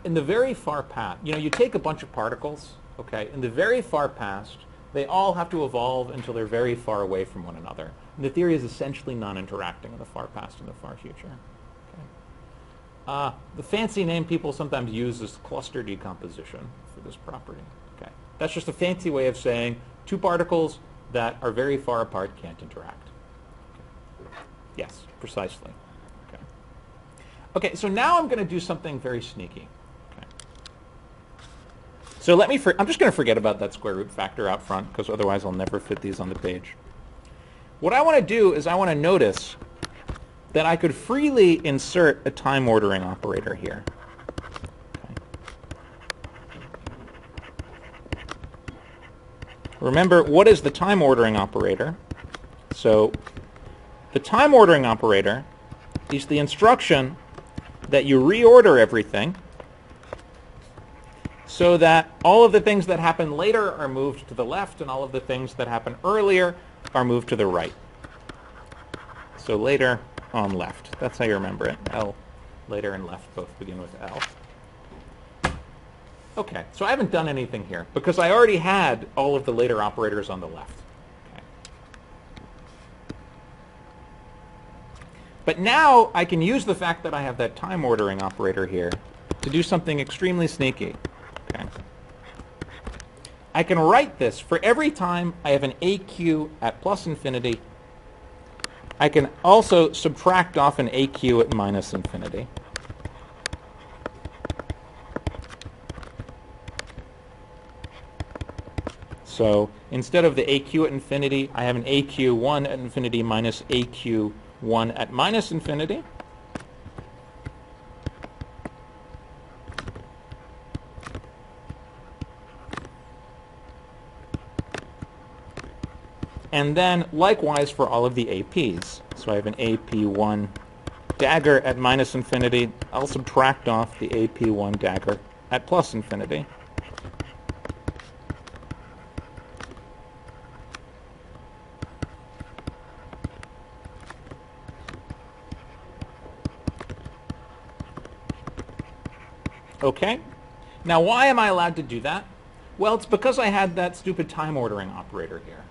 in the very far past, you take a bunch of particles, okay, in the very far past, they all have to evolve until they're very far away from one another. And the theory is essentially non-interacting in the far past and the far future. Okay. The fancy name people sometimes use is cluster decomposition for this property. Okay. That's just a fancy way of saying 2 particles that are very far apart can't interact. Okay. Yes, precisely. Okay, so now I'm going to do something very sneaky. Okay. So I'm just going to forget about that square root factor out front, because otherwise I'll never fit these on the page. What I want to do is I want to notice that I could freely insert a time ordering operator here. Okay. Remember, what is the time ordering operator? So the time ordering operator is the instruction that you reorder everything so that all of the things that happen later are moved to the left and all of the things that happen earlier are moved to the right. So later on left. That's how you remember it. L, later and left both begin with L. Okay, so I haven't done anything here because I already had all of the later operators on the left. But now I can use the fact that I have that time ordering operator here to do something extremely sneaky. Okay. I can write this for every time I have an AQ at plus infinity. I can also subtract off an AQ at minus infinity. So instead of the AQ at infinity, I have an AQ1 at infinity minus AQ1 at minus infinity. And then likewise for all of the APs. So I have an AP1 dagger at minus infinity. I'll subtract off the AP1 dagger at plus infinity. Okay. Now, why am I allowed to do that? Well, it's because I had that stupid time ordering operator here.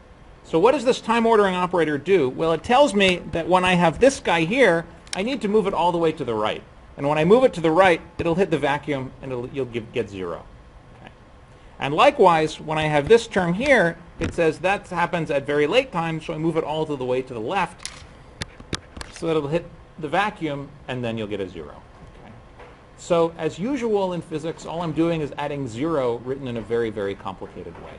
So what does this time ordering operator do? Well, it tells me that when I have this guy here, I need to move it all the way to the right. And when I move it to the right, it'll hit the vacuum and you'll get 0. Okay. And likewise, when I have this term here, it says that happens at very late times, so I move it all the way to the left so that it'll hit the vacuum and then you'll get a 0. So as usual in physics, all I'm doing is adding 0 written in a very, very complicated way.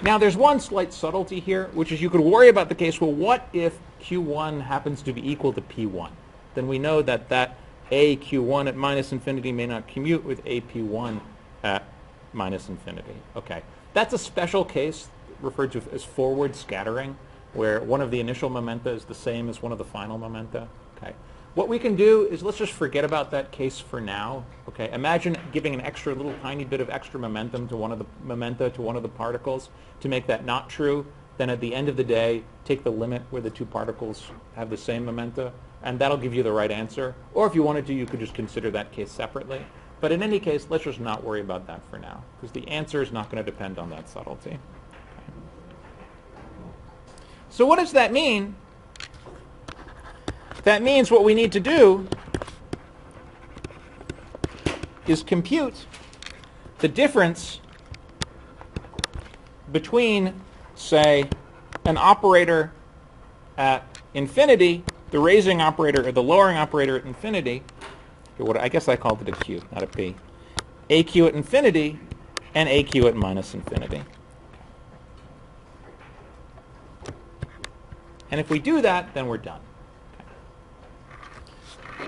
Now there's one slight subtlety here, which is you could worry about the case, well, what if Q1 happens to be equal to P1? Then we know that that AQ1 at minus infinity may not commute with AP1 at minus infinity. Okay, that's a special case referred to as forward scattering. where one of the initial momenta is the same as one of the final momenta. Okay. What we can do is let's just forget about that case for now. Okay. Imagine giving an extra little tiny bit of extra momentum to one of the momenta to one of the particles to make that not true. Then at the end of the day, take the limit where the two particles have the same momenta, and that'll give you the right answer. Or if you wanted to, you could just consider that case separately. But in any case, let's just not worry about that for now, because the answer is not going to depend on that subtlety. So what does that mean? That means what we need to do is compute the difference between, say, an operator at infinity, the raising operator or the lowering operator at infinity, or what I guess I called it a q, not a p, aq at infinity and aq at minus infinity. And if we do that, then we're done.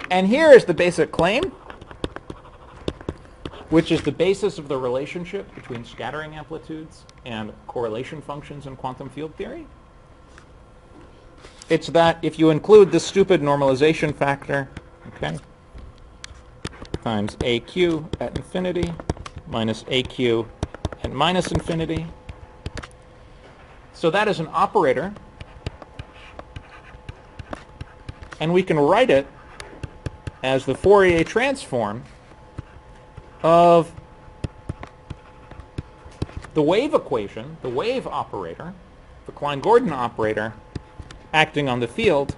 And here is the basic claim, which is the basis of the relationship between scattering amplitudes and correlation functions in quantum field theory. It's that if you include the stupid normalization factor, okay, times aq at infinity minus aq at minus infinity, so that is an operator, and we can write it as the Fourier transform of the wave equation, the wave operator, the Klein-Gordon operator, acting on the field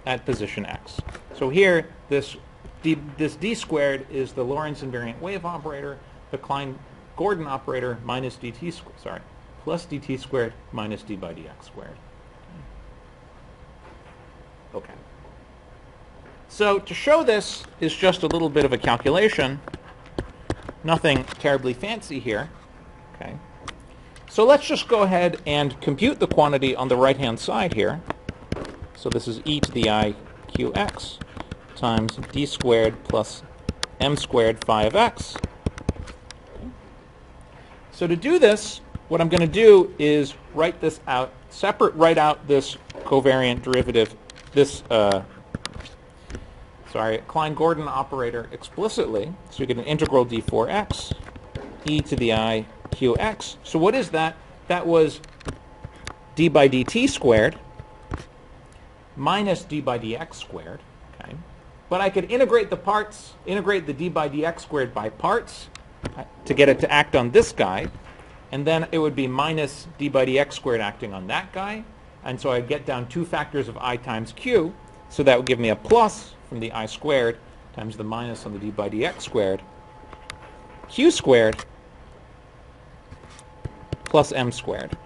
at position x. So here, this d squared is the Lorentz invariant wave operator, the Klein-Gordon operator minus plus dt squared minus d by dx squared. Okay. So to show this is just a little bit of a calculation. Nothing terribly fancy here. Okay. So let's just go ahead and compute the quantity on the right-hand side here. So this is e to the I qx times d squared plus m squared phi of x. Okay. So to do this, what I'm going to do is write this out, write out this covariant derivative, this Klein-Gordon operator explicitly. So you get an integral d4x e to the I qx. So what is that? That was d by dt squared minus d by dx squared. Okay. But I could integrate the parts, integrate the d by dx squared by parts to get it to act on this guy. And then it would be minus d by dx squared acting on that guy. And so I'd get down two factors of I times q. So that would give me a plus from the I squared times the minus on the d by dx squared, q squared plus m squared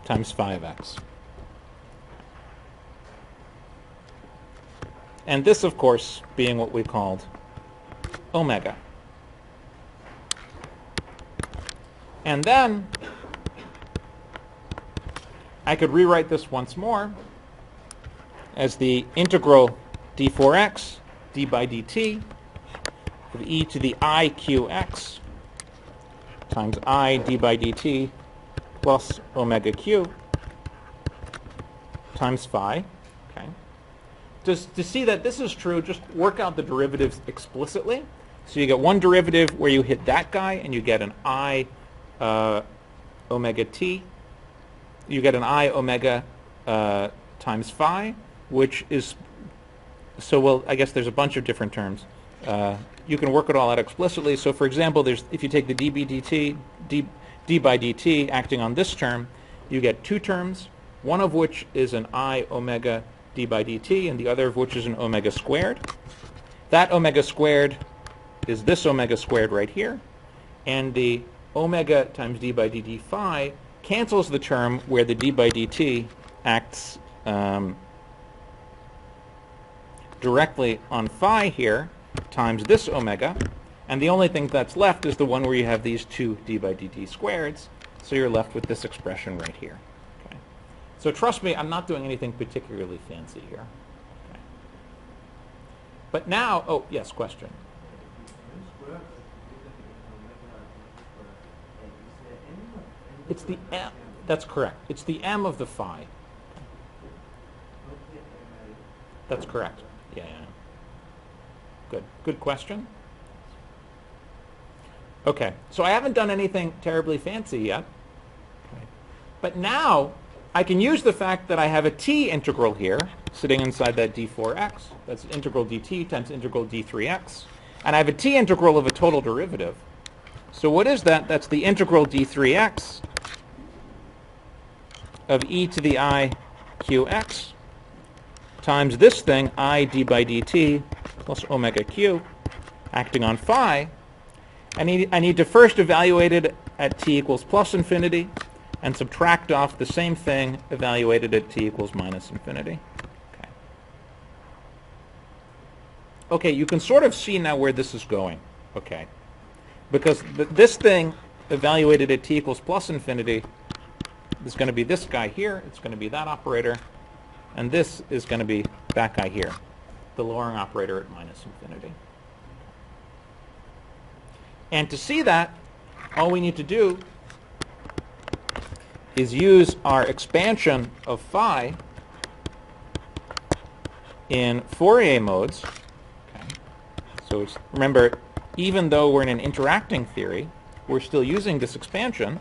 times phi of x. And this, of course, being what we called omega. And then I could rewrite this once more as the integral d4x d by dt of e to the I qx times I d by dt plus omega q times phi. Okay. Just to see that this is true, just work out the derivatives explicitly. So you get one derivative where you hit that guy and you get an I omega t. You get an I omega times phi, which is, so well, I guess there's a bunch of different terms. You can work it all out explicitly. So for example, if you take the d by dt acting on this term, you get two terms, one of which is an I omega d by dt, and the other of which is an omega squared. That omega squared is this omega squared right here, and the omega times d by dt phi cancels the term where the d by dt acts directly on phi here times this omega, and the only thing that's left is the one where you have these two d by dt squareds, so you're left with this expression right here. Okay. So trust me, I'm not doing anything particularly fancy here. Okay. But now, oh yes, question. It's the m. That's correct. It's the m of the phi. That's correct. Yeah, yeah. Good. Good question. Okay, so I haven't done anything terribly fancy yet. Okay. But now I can use the fact that I have a t integral here sitting inside that d4x. That's integral dt times integral d3x. And I have a t integral of a total derivative. So what is that? That's the integral d3x of e to the I qx times this thing, I d by dt plus omega q, acting on phi. I need to first evaluate it at t equals plus infinity and subtract off the same thing evaluated at t equals minus infinity. Okay. Okay, you can sort of see now where this is going. Okay. Because this thing evaluated at t equals plus infinity is going to be this guy here. It's going to be that operator. And this is going to be that guy here, the lowering operator at minus infinity. And to see that, all we need to do is use our expansion of phi in Fourier modes. Okay. So remember, even though we're in an interacting theory, we're still using this expansion.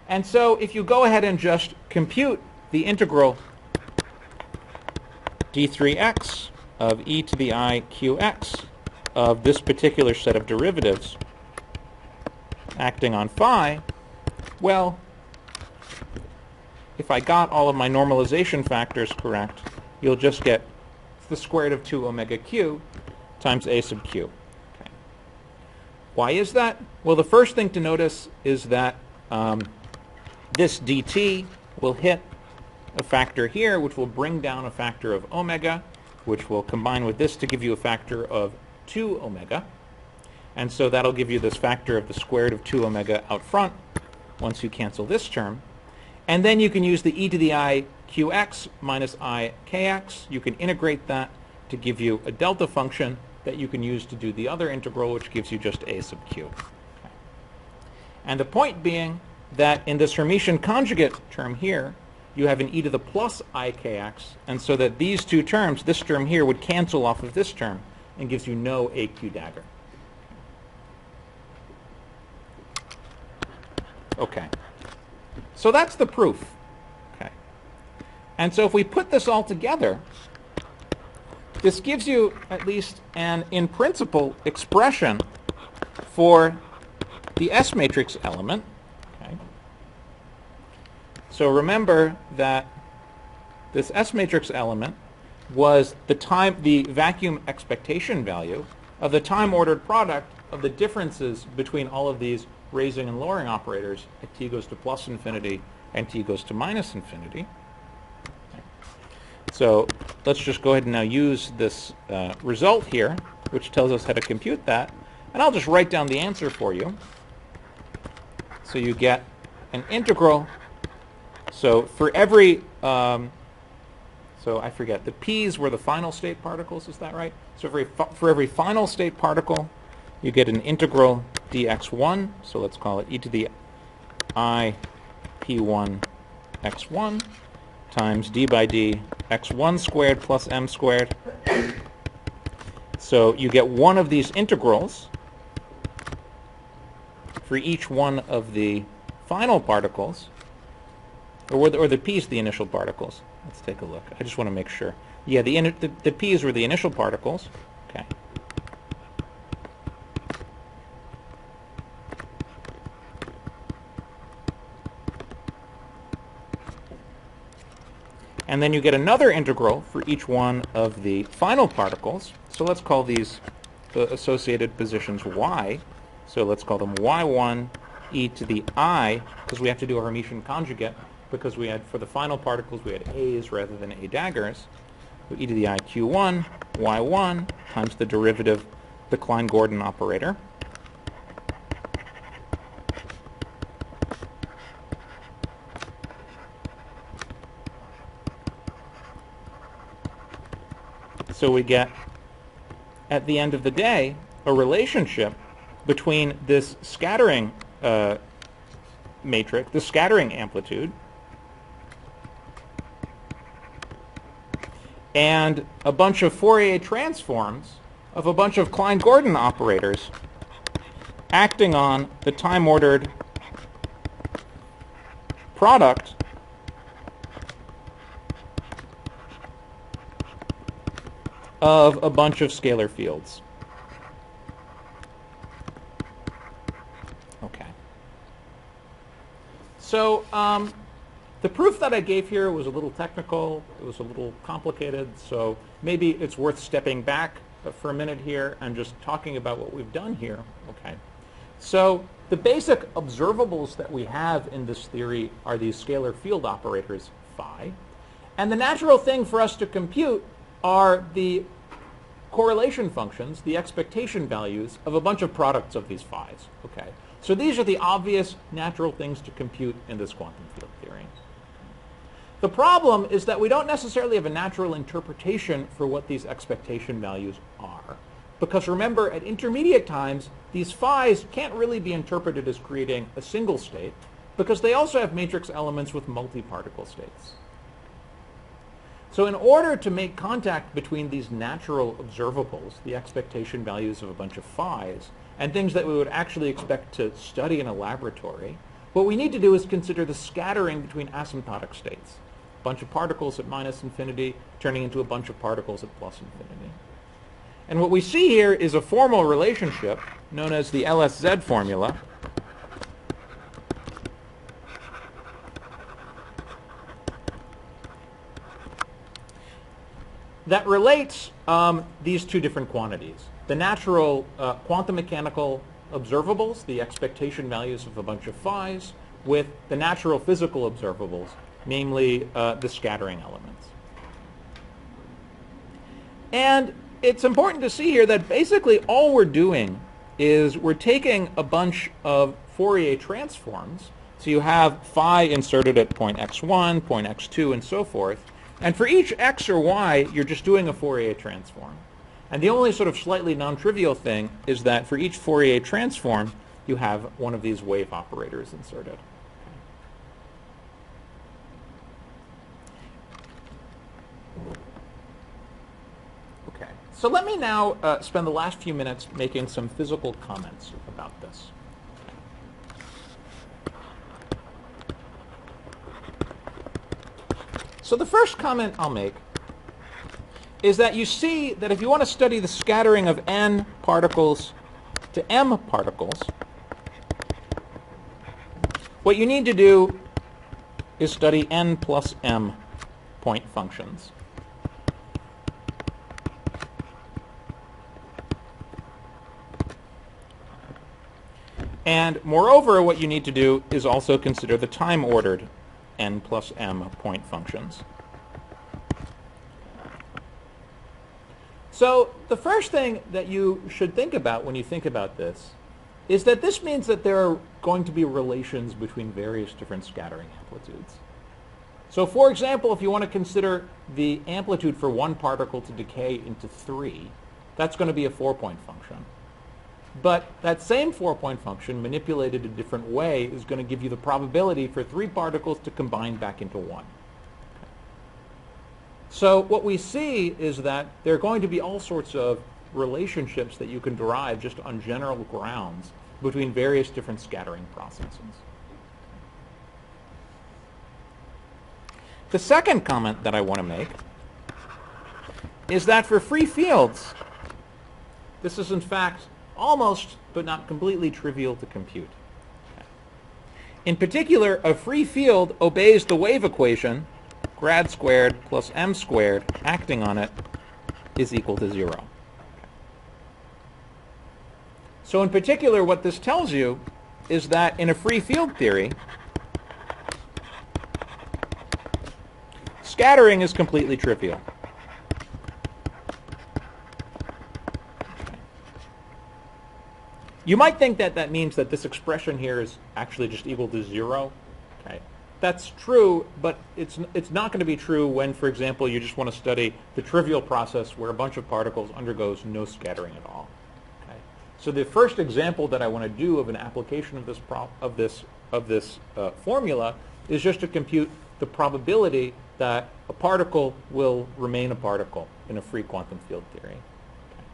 And so if you go ahead and just compute the integral d3x of e to the I qx of this particular set of derivatives acting on phi, well, if I got all of my normalization factors correct, you'll just get the square root of 2 omega q times a sub q. Okay. Why is that? Well, the first thing to notice is that this dt will hit a factor here, which will bring down a factor of omega, which will combine with this to give you a factor of 2 omega. And so that'll give you this factor of the square root of 2 omega out front once you cancel this term. And then you can use the e to the I qx minus I kx. You can integrate that to give you a delta function that you can use to do the other integral, which gives you just a sub q. Okay. And the point being that in this Hermitian conjugate term here, you have an e to the plus I kx, and so that these two terms, this term here, would cancel off of this term and gives you no aq dagger. Okay. So that's the proof. Okay. And so if we put this all together, this gives you at least an, in principle, expression for the S matrix element. Okay. So remember that this S matrix element was the vacuum expectation value of the time-ordered product of the differences between all of these raising and lowering operators at t goes to plus infinity and t goes to minus infinity. Okay. So let's just go ahead and now use this result here, which tells us how to compute that. And I'll just write down the answer for you. So you get an integral. So for every, so I forget, the p's were the final state particles, is that right? So for every final state particle, you get an integral dx1, so let's call it e to the I p1 x1 times d by d x1 squared plus m squared. So you get one of these integrals for each one of the final particles, or the p's the initial particles. Let's take a look. I just want to make sure. Yeah, the p's were the initial particles. Okay. And then you get another integral for each one of the final particles. So let's call these the associated positions y. So let's call them y1 e to the I, because we have to do a Hermitian conjugate, because we had, for the final particles, we had a's rather than a daggers. So e to the I q1, y1 times the derivative, the Klein-Gordon operator. So we get, at the end of the day, a relationship between this scattering matrix, the scattering amplitude, and a bunch of Fourier transforms of a bunch of Klein-Gordon operators acting on the time-ordered product of a bunch of scalar fields. Okay. So the proof that I gave here was a little technical. It was a little complicated. So maybe it's worth stepping back for a minute here and just talking about what we've done here. Okay. So the basic observables that we have in this theory are these scalar field operators phi. And the natural thing for us to compute are the correlation functions, the expectation values of a bunch of products of these phi's. Okay. So these are the obvious natural things to compute in this quantum field theory. The problem is that we don't necessarily have a natural interpretation for what these expectation values are. Because remember, at intermediate times, these phi's can't really be interpreted as creating a single state, because they also have matrix elements with multi-particle states. So in order to make contact between these natural observables, the expectation values of a bunch of phi's, and things that we would actually expect to study in a laboratory, what we need to do is consider the scattering between asymptotic states. A bunch of particles at minus infinity turning into a bunch of particles at plus infinity. And what we see here is a formal relationship known as the LSZ formula, that relates these two different quantities. The natural quantum mechanical observables, the expectation values of a bunch of phi's, with the natural physical observables, namely the scattering elements. And it's important to see here that basically all we're doing is we're taking a bunch of Fourier transforms. So you have phi inserted at point x1, point x2, and so forth. And for each x or y, you're just doing a Fourier transform. And the only sort of slightly non-trivial thing is that for each Fourier transform, you have one of these wave operators inserted. Okay. So let me now spend the last few minutes making some physical comments about this. So the first comment I'll make is that you see that if you want to study the scattering of n particles to m particles, what you need to do is study n plus m point functions. And moreover, what you need to do is also consider the time-ordered n plus m point functions. So the first thing that you should think about when you think about this is that this means that there are going to be relations between various different scattering amplitudes. So for example, if you want to consider the amplitude for one particle to decay into 3, that's going to be a 4-point function. But that same 4-point function, manipulated a different way, is going to give you the probability for 3 particles to combine back into 1. So what we see is that there are going to be all sorts of relationships that you can derive just on general grounds between various different scattering processes. The second comment that I want to make is that for free fields, this is in fact almost but not completely trivial to compute. In particular, a free field obeys the wave equation, grad squared plus m squared acting on it is equal to 0. So in particular, what this tells you is that in a free field theory, scattering is completely trivial. You might think that that means that this expression here is actually just equal to 0. Okay. That's true, but it's not going to be true when, for example, you just want to study the trivial process where a bunch of particles undergoes no scattering at all. Okay. So the first example that I want to do of an application of this formula is just to compute the probability that a particle will remain a particle in a free quantum field theory. Okay.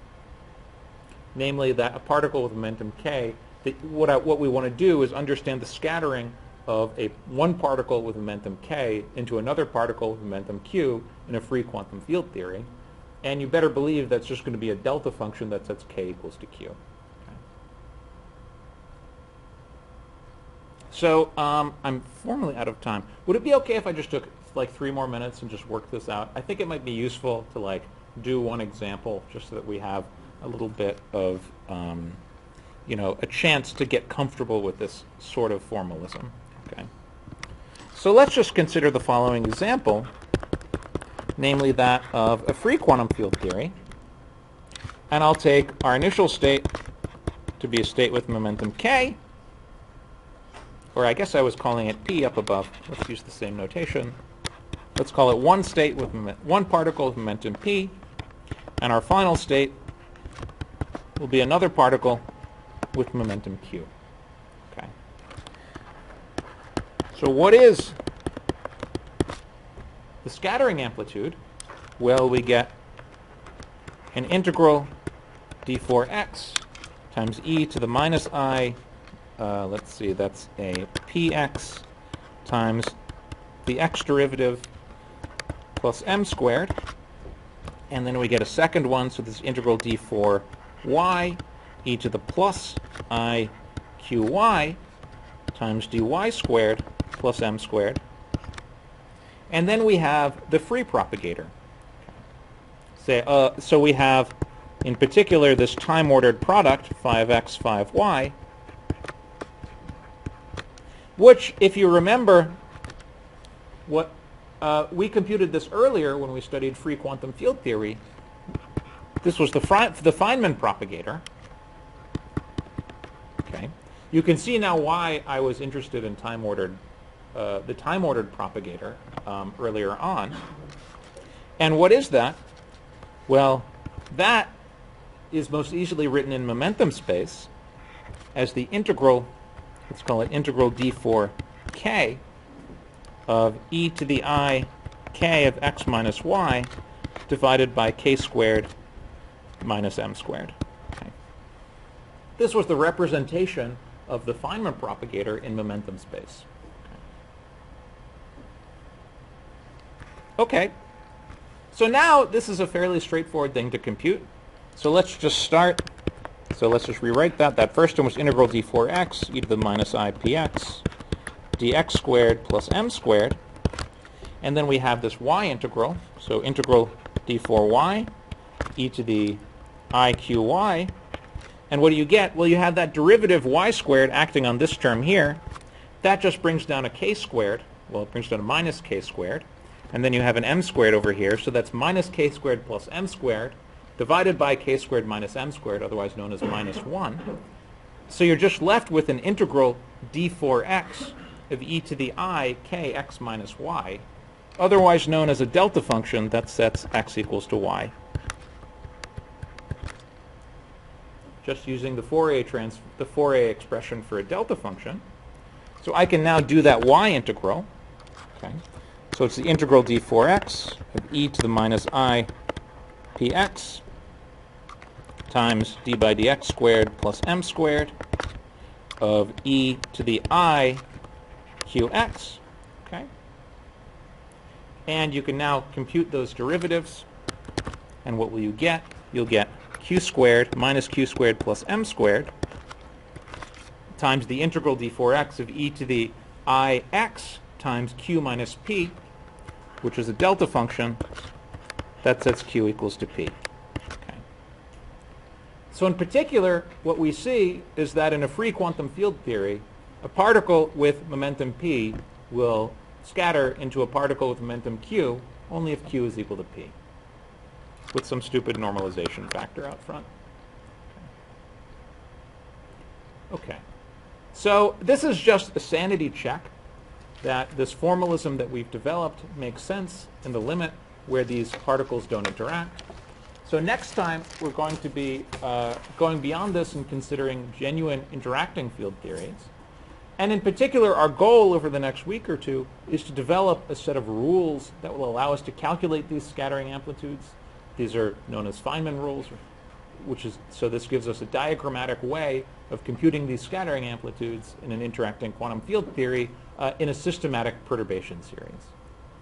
Namely, that a particle with momentum k, what we want to do is understand the scattering of one particle with momentum k into another particle with momentum q in a free quantum field theory. And you better believe that's just going to be a delta function that sets k equals to q. Okay. So I'm formally out of time. Would it be okay if I just took like 3 more minutes and just worked this out? I think it might be useful to like do one example just so that we have a little bit of a chance to get comfortable with this sort of formalism. Okay. So let's just consider the following example, namely that of a free quantum field theory. And I'll take our initial state to be a state with momentum k, or I guess I was calling it p up above. Let's use the same notation. Let's call it one state with one particle with momentum p, and our final state will be another particle with momentum q. Okay. So what is the scattering amplitude? Well, we get an integral d4x times e to the minus I, let's see, that's a px times the x derivative plus m squared. And then we get a second one, so this is integral d4y e to the plus I qy times dy squared plus m squared. And then we have the free propagator. So we have, in particular, this time-ordered product, 5x, 5y, which, if you remember, we computed this earlier when we studied free quantum field theory. This was the Feynman propagator. Okay. You can see now why I was interested in the time-ordered propagator earlier on. And what is that? Well, that is most easily written in momentum space as the integral, let's call it integral d4k of e to the I k of x minus y divided by k squared minus m squared. Okay. This was the representation of the Feynman propagator in momentum space. Okay, so now this is a fairly straightforward thing to compute. So let's just start. So let's just rewrite that. That first one was integral d4x e to the minus I px dx squared plus m squared. And then we have this y integral. So integral d4y e to the I qy. And what do you get? Well, you have that derivative y squared acting on this term here. That just brings down a k squared. Well, it brings down a minus k squared. And then you have an m squared over here, so that's minus k squared plus m squared divided by k squared minus m squared, otherwise known as minus 1. So you're just left with an integral d4x of e to the I k x minus y, otherwise known as a delta function that sets x equals to y. Just using the Fourier expression for a delta function. So I can now do that y integral. Okay. So it's the integral d4x of e to the minus I px times d by dx squared plus m squared of e to the I qx. Okay? And you can now compute those derivatives. And what will you get? You'll get q squared minus q squared plus m squared times the integral d4x of e to the ix times q minus p, which is a delta function that sets q equals to p. Okay. So in particular, what we see is that in a free quantum field theory, a particle with momentum p will scatter into a particle with momentum q only if q is equal to p, with some stupid normalization factor out front. Okay. So this is just a sanity check that this formalism that we've developed makes sense in the limit where these particles don't interact. So next time, we're going to be going beyond this and considering genuine interacting field theories. And in particular, our goal over the next week or two is to develop a set of rules that will allow us to calculate these scattering amplitudes. These are known as Feynman rules, so this gives us a diagrammatic way of computing these scattering amplitudes in an interacting quantum field theory in a systematic perturbation series.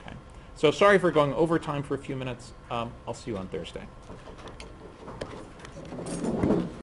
Okay. So sorry for going over time for a few minutes. I'll see you on Thursday.